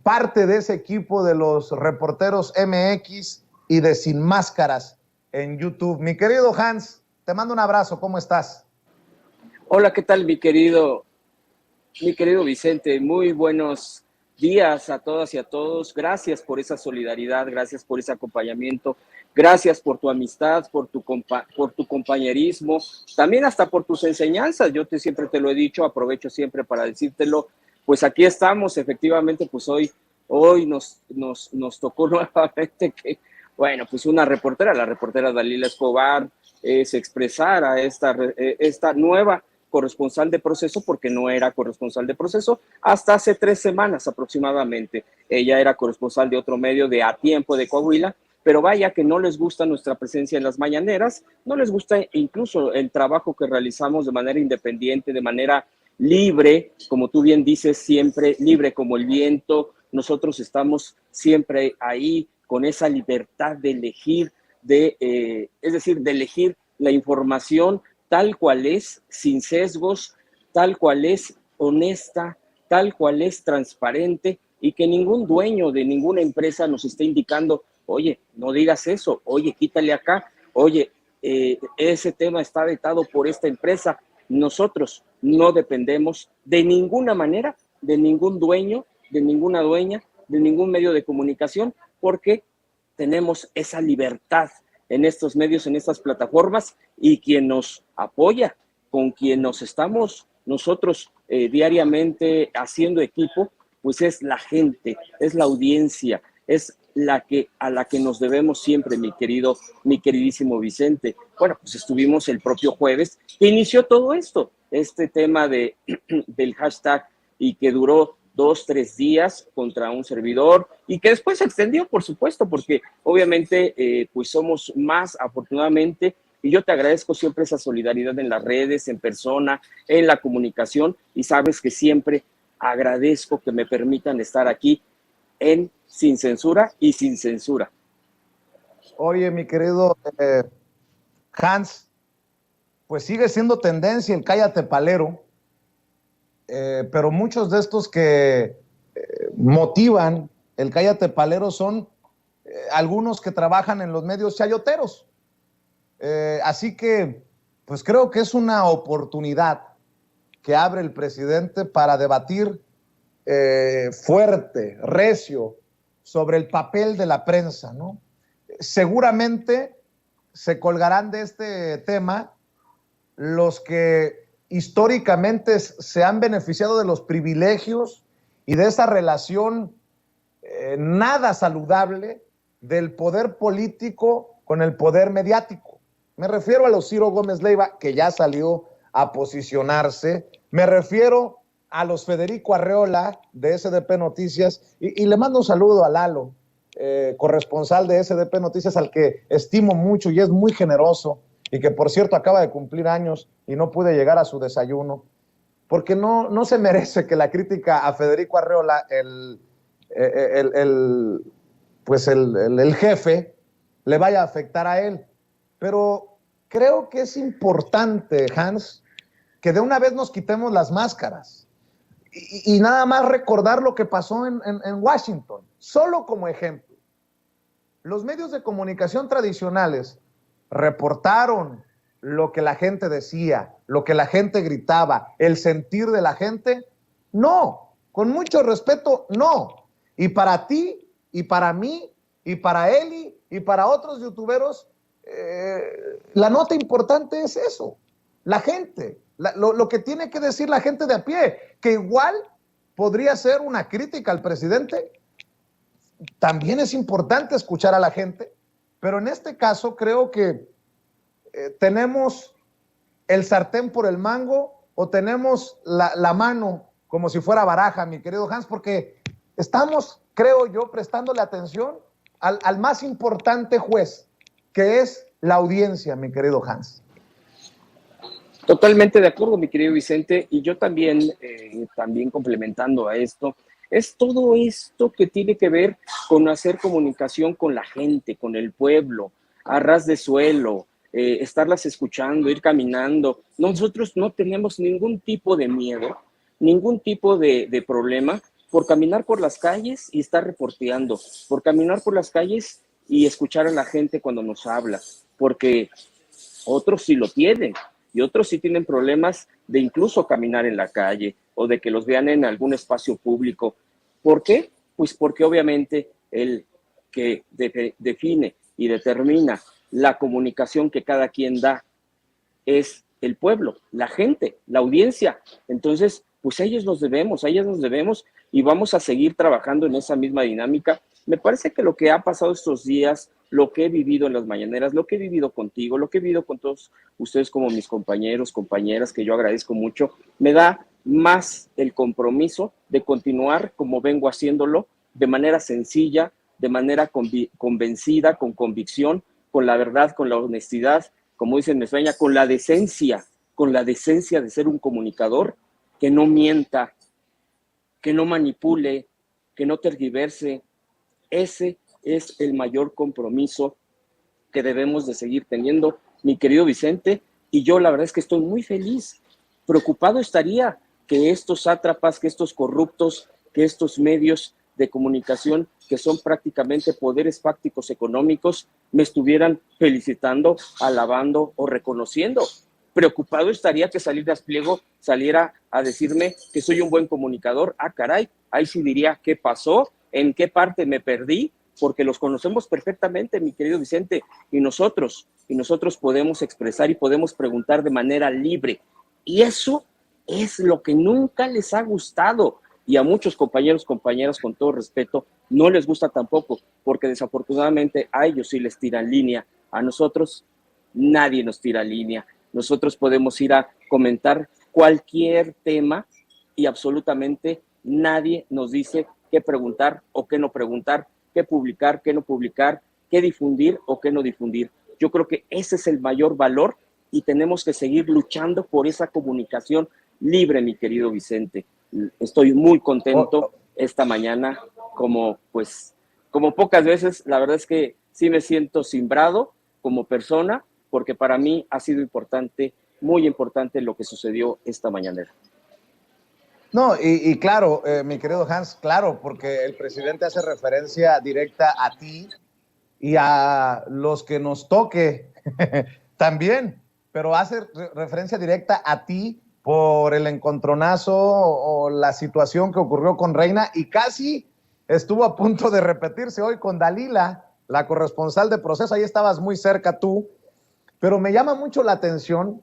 parte de ese equipo de los reporteros MX y de Sin Máscaras en YouTube. Mi querido Hans, te mando un abrazo, ¿cómo estás? Hola, ¿qué tal, mi querido Vicente? Muy buenos días a todas y a todos. Gracias por esa solidaridad, gracias por ese acompañamiento, gracias por tu amistad, por tu compañerismo, también hasta por tus enseñanzas. Yo siempre te lo he dicho, aprovecho siempre para decírtelo. Pues aquí estamos, efectivamente, pues hoy nos tocó nuevamente que, bueno, pues la reportera Dalila Escobar, se expresara esta nueva corresponsal de Proceso, porque no era corresponsal de Proceso hasta hace 3 semanas aproximadamente. Ella era corresponsal de otro medio de A Tiempo de Coahuila, pero vaya que no les gusta nuestra presencia en las mañaneras, no les gusta incluso el trabajo que realizamos de manera independiente, de manera libre, como tú bien dices, siempre libre como el viento. Nosotros estamos siempre ahí con esa libertad de elegir, es decir, de elegir la información tal cual es, sin sesgos, tal cual es honesta, tal cual es transparente, y que ningún dueño de ninguna empresa nos esté indicando, oye, no digas eso, oye, quítale acá, oye, ese tema está vetado por esta empresa. Nosotros no dependemos de ninguna manera de ningún dueño, de ninguna dueña, de ningún medio de comunicación, porque tenemos esa libertad en estos medios, en estas plataformas, y quien nos apoya, con quien nos estamos nosotros diariamente haciendo equipo, pues es la gente, es la audiencia, es a la que nos debemos siempre, mi queridísimo Vicente. Bueno, pues estuvimos el propio jueves que inició todo esto, este tema del hashtag, y que duró 2-3 días contra un servidor, y que después se extendió, por supuesto, porque obviamente pues somos más, afortunadamente, y yo te agradezco siempre esa solidaridad en las redes, en persona, en la comunicación, y sabes que siempre agradezco que me permitan estar aquí en Sin Censura y Sin Censura. Oye, mi querido Hans, pues sigue siendo tendencia el cállate palero, pero muchos de estos que motivan el cállate palero son algunos que trabajan en los medios chayoteros. Así que, pues creo que es una oportunidad que abre el presidente para debatir fuerte, recio, sobre el papel de la prensa, ¿no? Seguramente se colgarán de este tema los que históricamente se han beneficiado de los privilegios y de esa relación nada saludable del poder político con el poder mediático. Me refiero a los Ciro Gómez Leiva, que ya salió a posicionarse, me refiero a los Federico Arreola de SDP Noticias, y le mando un saludo a Lalo, corresponsal de SDP Noticias, al que estimo mucho y es muy generoso, y que por cierto acaba de cumplir años y no pude llegar a su desayuno, porque no se merece que la crítica a Federico Arreola, el jefe, le vaya a afectar a él. Pero creo que es importante, Hans, que de una vez nos quitemos las máscaras y nada más recordar lo que pasó en Washington. Solo como ejemplo, los medios de comunicación tradicionales reportaron lo que la gente decía, lo que la gente gritaba, el sentir de la gente. No, con mucho respeto, no. Y para ti, y para mí, y para Eli, y para otros youtuberos, la nota importante es eso, la gente, lo que tiene que decir la gente de a pie, que igual podría ser una crítica al presidente. También es importante escuchar a la gente, pero en este caso creo que tenemos el sartén por el mango o tenemos la mano como si fuera baraja, mi querido Hans, porque estamos, creo yo, prestándole atención al más importante juez, que es la audiencia, mi querido Hans. Totalmente de acuerdo, mi querido Vicente, y yo también complementando a esto, es todo esto que tiene que ver con hacer comunicación con la gente, con el pueblo, a ras de suelo, estarlas escuchando, ir caminando. Nosotros no tenemos ningún tipo de miedo, ningún tipo de problema por caminar por las calles y estar reporteando, por caminar por las calles y escuchar a la gente cuando nos habla, porque otros sí lo tienen y otros sí tienen problemas de incluso caminar en la calle o de que los vean en algún espacio público. ¿Por qué? Pues porque obviamente el que define y determina la comunicación que cada quien da es el pueblo, la gente, la audiencia. Entonces, pues a ellos nos debemos y vamos a seguir trabajando en esa misma dinámica. Me parece que lo que ha pasado estos días, lo que he vivido en las mañaneras, lo que he vivido contigo, lo que he vivido con todos ustedes como mis compañeros, compañeras, que yo agradezco mucho, me da más el compromiso de continuar como vengo haciéndolo, de manera sencilla, de manera convencida, con convicción, con la verdad, con la honestidad, como dicen en España, con la decencia de ser un comunicador que no mienta, que no manipule, que no tergiverse. Ese es el mayor compromiso que debemos de seguir teniendo, mi querido Vicente, y yo la verdad es que estoy muy feliz. Preocupado estaría que estos sátrapas, que estos corruptos, que estos medios de comunicación, que son prácticamente poderes fácticos económicos, me estuvieran felicitando, alabando o reconociendo. Preocupado estaría que Salinas Pliego saliera a decirme que soy un buen comunicador. Ah, caray, ahí sí diría, ¿qué pasó? ¿En qué parte me perdí? Porque los conocemos perfectamente, mi querido Vicente, y nosotros podemos expresar y podemos preguntar de manera libre. Y eso es lo que nunca les ha gustado. Y a muchos compañeros, compañeras, con todo respeto, no les gusta tampoco, porque desafortunadamente a ellos sí les tiran línea. A nosotros nadie nos tira línea. Nosotros podemos ir a comentar cualquier tema y absolutamente nadie nos dice qué preguntar o qué no preguntar, qué publicar, qué no publicar, qué difundir o qué no difundir. Yo creo que ese es el mayor valor y tenemos que seguir luchando por esa comunicación libre, mi querido Vicente. Estoy muy contento esta mañana, como pocas veces. La verdad es que sí me siento cimbrado como persona, porque para mí ha sido importante, muy importante lo que sucedió esta mañanera. No, y claro, mi querido Hans, claro, porque el presidente hace referencia directa a ti y a los que nos toque también, pero hace referencia directa a ti por el encontronazo o la situación que ocurrió con Reina, y casi estuvo a punto de repetirse hoy con Dalila, la corresponsal de Proceso. Ahí estabas muy cerca tú. pero me llama mucho la atención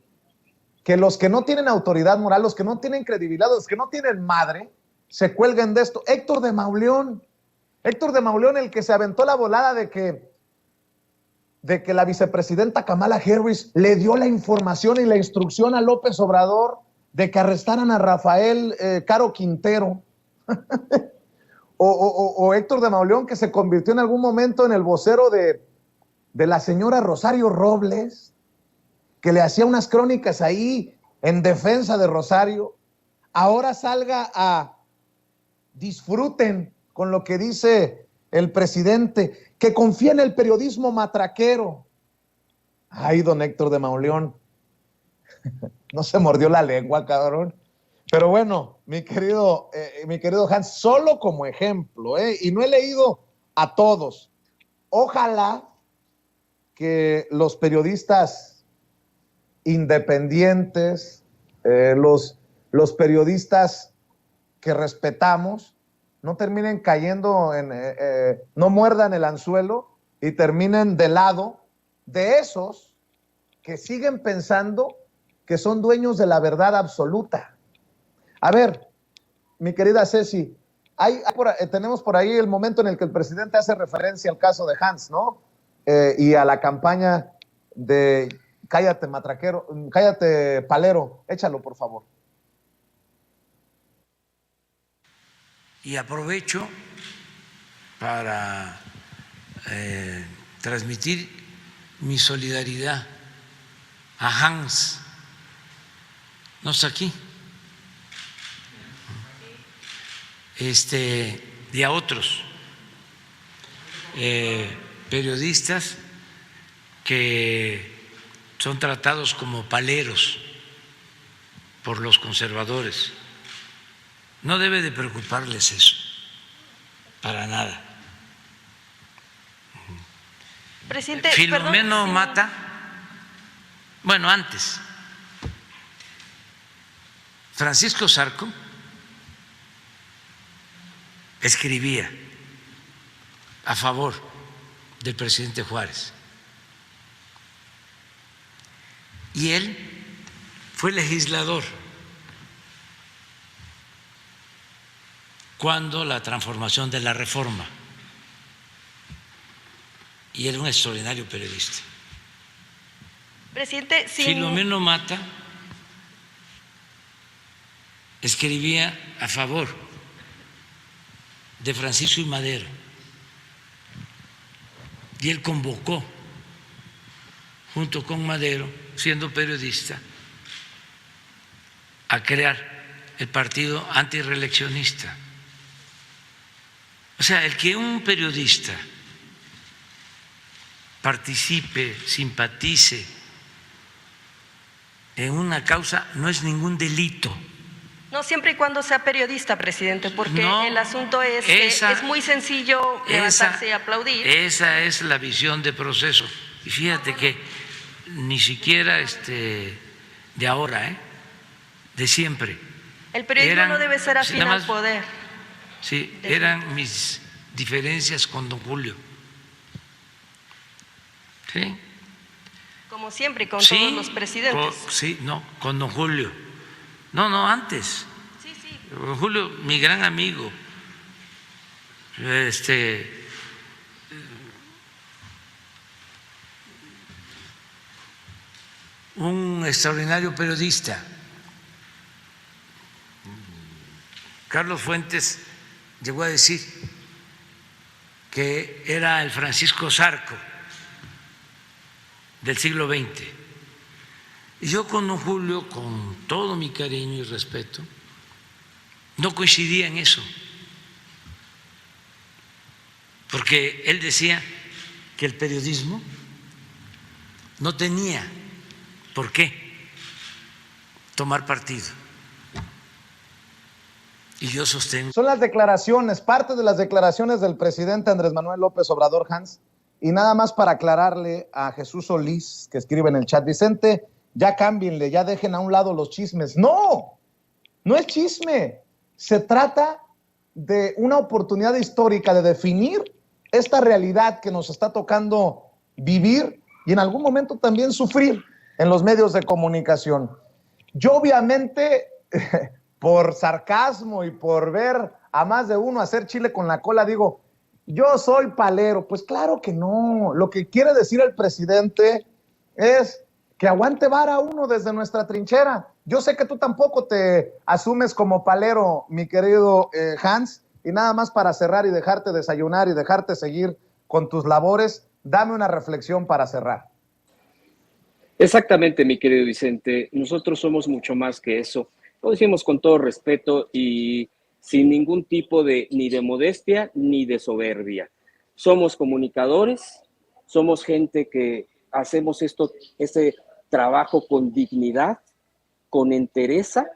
que los que no tienen autoridad moral, los que no tienen credibilidad, los que no tienen madre, se cuelguen de esto. Héctor de Mauleón, el que se aventó la volada de que la vicepresidenta Kamala Harris le dio la información y la instrucción a López Obrador de que arrestaran a Rafael Caro Quintero. o Héctor de Mauleón, que se convirtió en algún momento en el vocero de la señora Rosario Robles, que le hacía unas crónicas ahí en defensa de Rosario. Ahora salga a disfruten con lo que dice el presidente, que confía en el periodismo matraquero. Ay, don Héctor de Mauleón, no se mordió la lengua, cabrón. Pero bueno, mi querido Hans, solo como ejemplo, y no he leído a todos. Ojalá que los periodistas independientes, los periodistas que respetamos, no terminen cayendo no muerdan el anzuelo y terminen del lado de esos que siguen pensando que son dueños de la verdad absoluta. A ver, mi querida Ceci, tenemos por ahí el momento en el que el presidente hace referencia al caso de Hans, ¿no? Y a la campaña de cállate matraquero, cállate palero, échalo por favor. Y aprovecho para transmitir mi solidaridad a Hans, no está aquí, y a otros periodistas que son tratados como paleros por los conservadores. No debe de preocuparles eso, para nada. Presidente, Filomeno perdón, Mata, bueno, antes, Francisco Zarco escribía a favor del presidente Juárez. Y él fue legislador cuando la transformación de la Reforma, y era un extraordinario periodista. Presidente, sí. Filomeno Mata escribía a favor de Francisco I. Madero y él convocó, junto con Madero, siendo periodista, a crear el partido antirreeleccionista. O sea, el que un periodista participe, simpatice en una causa no es ningún delito. No, siempre y cuando sea periodista, presidente, porque No, el asunto es que es muy sencillo levantarse y aplaudir. Esa es la visión de proceso. Y fíjate que ni siquiera de ahora, de siempre. El periodismo no debe ser afín al poder. Sí, eran mis diferencias con don Julio. Sí. Como siempre, y con todos los presidentes. Con don Julio. No, antes. Sí. Don Julio, mi gran amigo. Un extraordinario periodista. Carlos Fuentes llegó a decir que era el Francisco Zarco del siglo XX. Y yo con don Julio, con todo mi cariño y respeto, no coincidía en eso, porque él decía que el periodismo no tenía por qué tomar partido. Y yo sostengo. Son las declaraciones, parte de las declaraciones del presidente Andrés Manuel López Obrador, Hans. Y nada más para aclararle a Jesús Solís, que escribe en el chat, Vicente, ya cámbienle, ya dejen a un lado los chismes. No es chisme. Se trata de una oportunidad histórica de definir esta realidad que nos está tocando vivir y en algún momento también sufrir en los medios de comunicación. Yo obviamente, por sarcasmo y por ver a más de uno hacer chile con la cola, digo, yo soy palero. Pues claro que no. Lo que quiere decir el presidente es que aguante vara uno desde nuestra trinchera. Yo sé que tú tampoco te asumes como palero, mi querido Hans, y nada más para cerrar y dejarte desayunar y dejarte seguir con tus labores, dame una reflexión para cerrar. Exactamente, mi querido Vicente. Nosotros somos mucho más que eso. Lo decimos con todo respeto y sin ningún tipo de ni de modestia ni de soberbia. Somos comunicadores, somos gente que hacemos este trabajo con dignidad, con entereza,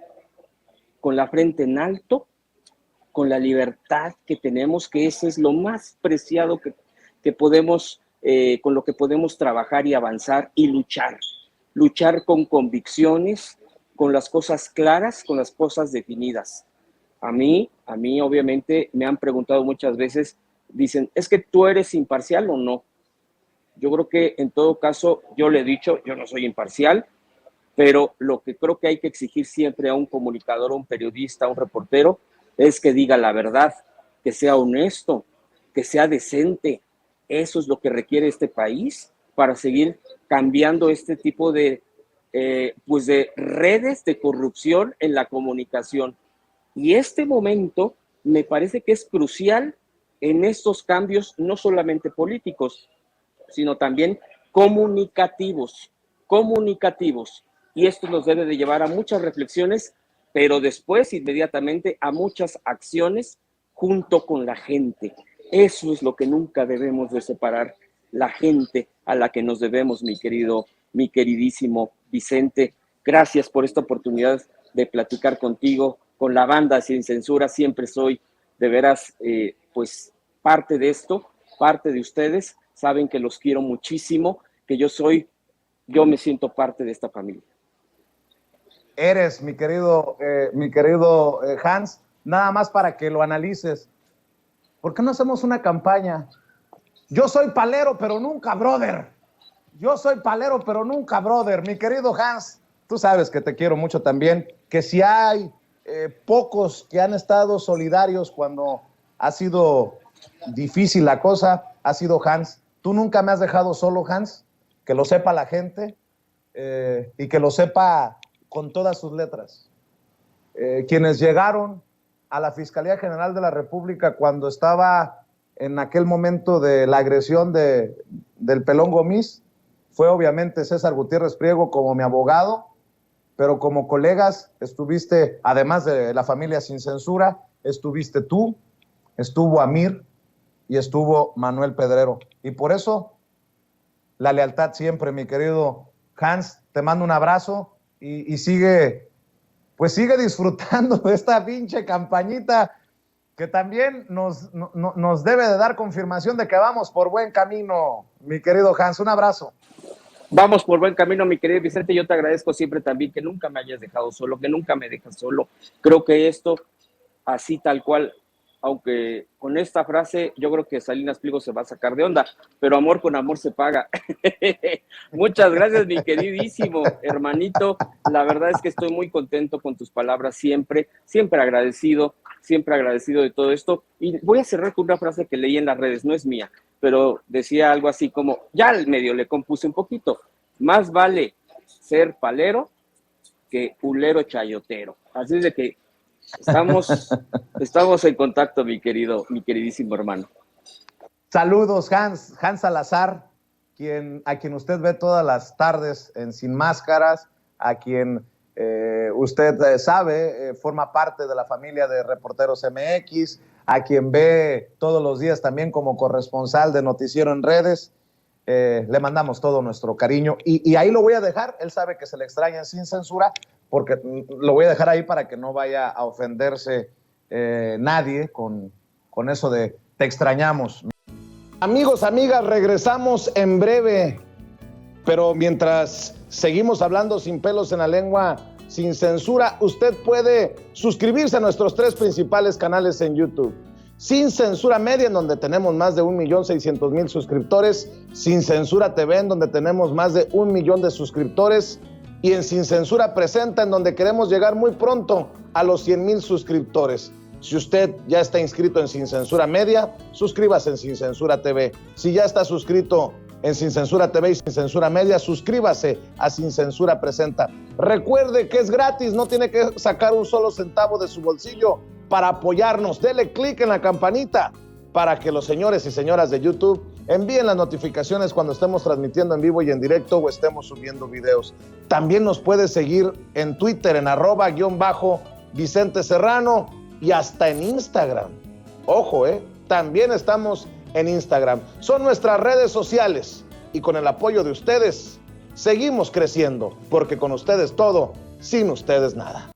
con la frente en alto, con la libertad que tenemos, que eso es lo más preciado que podemos, con lo que podemos trabajar y avanzar y luchar con convicciones, con las cosas claras, con las cosas definidas. A mí obviamente me han preguntado muchas veces, dicen, ¿es que tú eres imparcial o no? Yo creo que en todo caso, yo le he dicho, yo no soy imparcial, pero lo que creo que hay que exigir siempre a un comunicador, a un periodista, a un reportero, es que diga la verdad, que sea honesto, que sea decente. Eso es lo que requiere este país para seguir cambiando este tipo de redes de corrupción en la comunicación. Y este momento me parece que es crucial en estos cambios, no solamente políticos, sino también comunicativos. Y esto nos debe de llevar a muchas reflexiones, pero después, inmediatamente, a muchas acciones junto con la gente. Eso es lo que nunca debemos de separar, la gente a la que nos debemos, mi queridísimo Vicente. Gracias por esta oportunidad de platicar contigo, con la banda Sin Censura. Siempre soy, de veras, pues parte de esto, parte de ustedes. Saben que los quiero muchísimo, que yo me siento parte de esta familia. Eres, mi querido Hans, nada más para que lo analices. ¿Por qué no hacemos una campaña? Yo soy palero, pero nunca brother. Yo soy palero, pero nunca brother. Mi querido Hans, tú sabes que te quiero mucho también, que si hay pocos que han estado solidarios cuando ha sido difícil la cosa, ha sido Hans. Tú nunca me has dejado solo, Hans, que lo sepa la gente y que lo sepa con todas sus letras. Quienes llegaron a la Fiscalía General de la República cuando estaba en aquel momento de la agresión del Pelón Gomis, fue obviamente César Gutiérrez Priego como mi abogado, pero como colegas estuviste, además de la familia Sin Censura, estuviste tú, estuvo Amir y estuvo Manuel Pedrero. Y por eso, la lealtad siempre, mi querido Hans. Te mando un abrazo y sigue disfrutando de esta pinche campañita que también nos debe de dar confirmación de que vamos por buen camino, mi querido Hans. Un abrazo. Vamos por buen camino, mi querido Vicente. Yo te agradezco siempre también que nunca me hayas dejado solo, que nunca me dejas solo. Creo que esto, así tal cual, aunque con esta frase yo creo que Salinas Pliego se va a sacar de onda, pero amor con amor se paga. Muchas gracias, mi queridísimo hermanito. La verdad es que estoy muy contento con tus palabras, siempre agradecido de todo esto. Y voy a cerrar con una frase que leí en las redes, no es mía, pero decía algo así como, ya al medio le compuse un poquito, más vale ser palero que ulero chayotero. Así es de que estamos en contacto, mi queridísimo hermano. Saludos, Hans Salazar, a quien usted ve todas las tardes en Sin Máscaras, a quien usted sabe, forma parte de la familia de Reporteros MX, a quien ve todos los días también como corresponsal de Noticiero en Redes. Le mandamos todo nuestro cariño y ahí lo voy a dejar. Él sabe que se le extraña Sin Censura, porque lo voy a dejar ahí para que no vaya a ofenderse nadie con eso de te extrañamos. Amigos, amigas, regresamos en breve, pero mientras seguimos hablando sin pelos en la lengua, sin censura, usted puede suscribirse a nuestros 3 principales canales en YouTube. Sin Censura Media, en donde tenemos más de 1.600.000 suscriptores, Sin Censura TV, en donde tenemos más de 1 millón de suscriptores, y en Sin Censura Presenta, en donde queremos llegar muy pronto a los 100,000 suscriptores. Si usted ya está inscrito en Sin Censura Media, suscríbase en Sin Censura TV. Si ya está suscrito en Sin Censura TV y Sin Censura Media, suscríbase a Sin Censura Presenta. Recuerde que es gratis, no tiene que sacar un solo centavo de su bolsillo para apoyarnos. Dele clic en la campanita para que los señores y señoras de YouTube envíen las notificaciones cuando estemos transmitiendo en vivo y en directo o estemos subiendo videos. También nos puede seguir en Twitter en @Vicente Serrano y hasta en Instagram. Ojo, también estamos en Instagram. Son nuestras redes sociales y con el apoyo de ustedes seguimos creciendo, porque con ustedes todo, sin ustedes nada.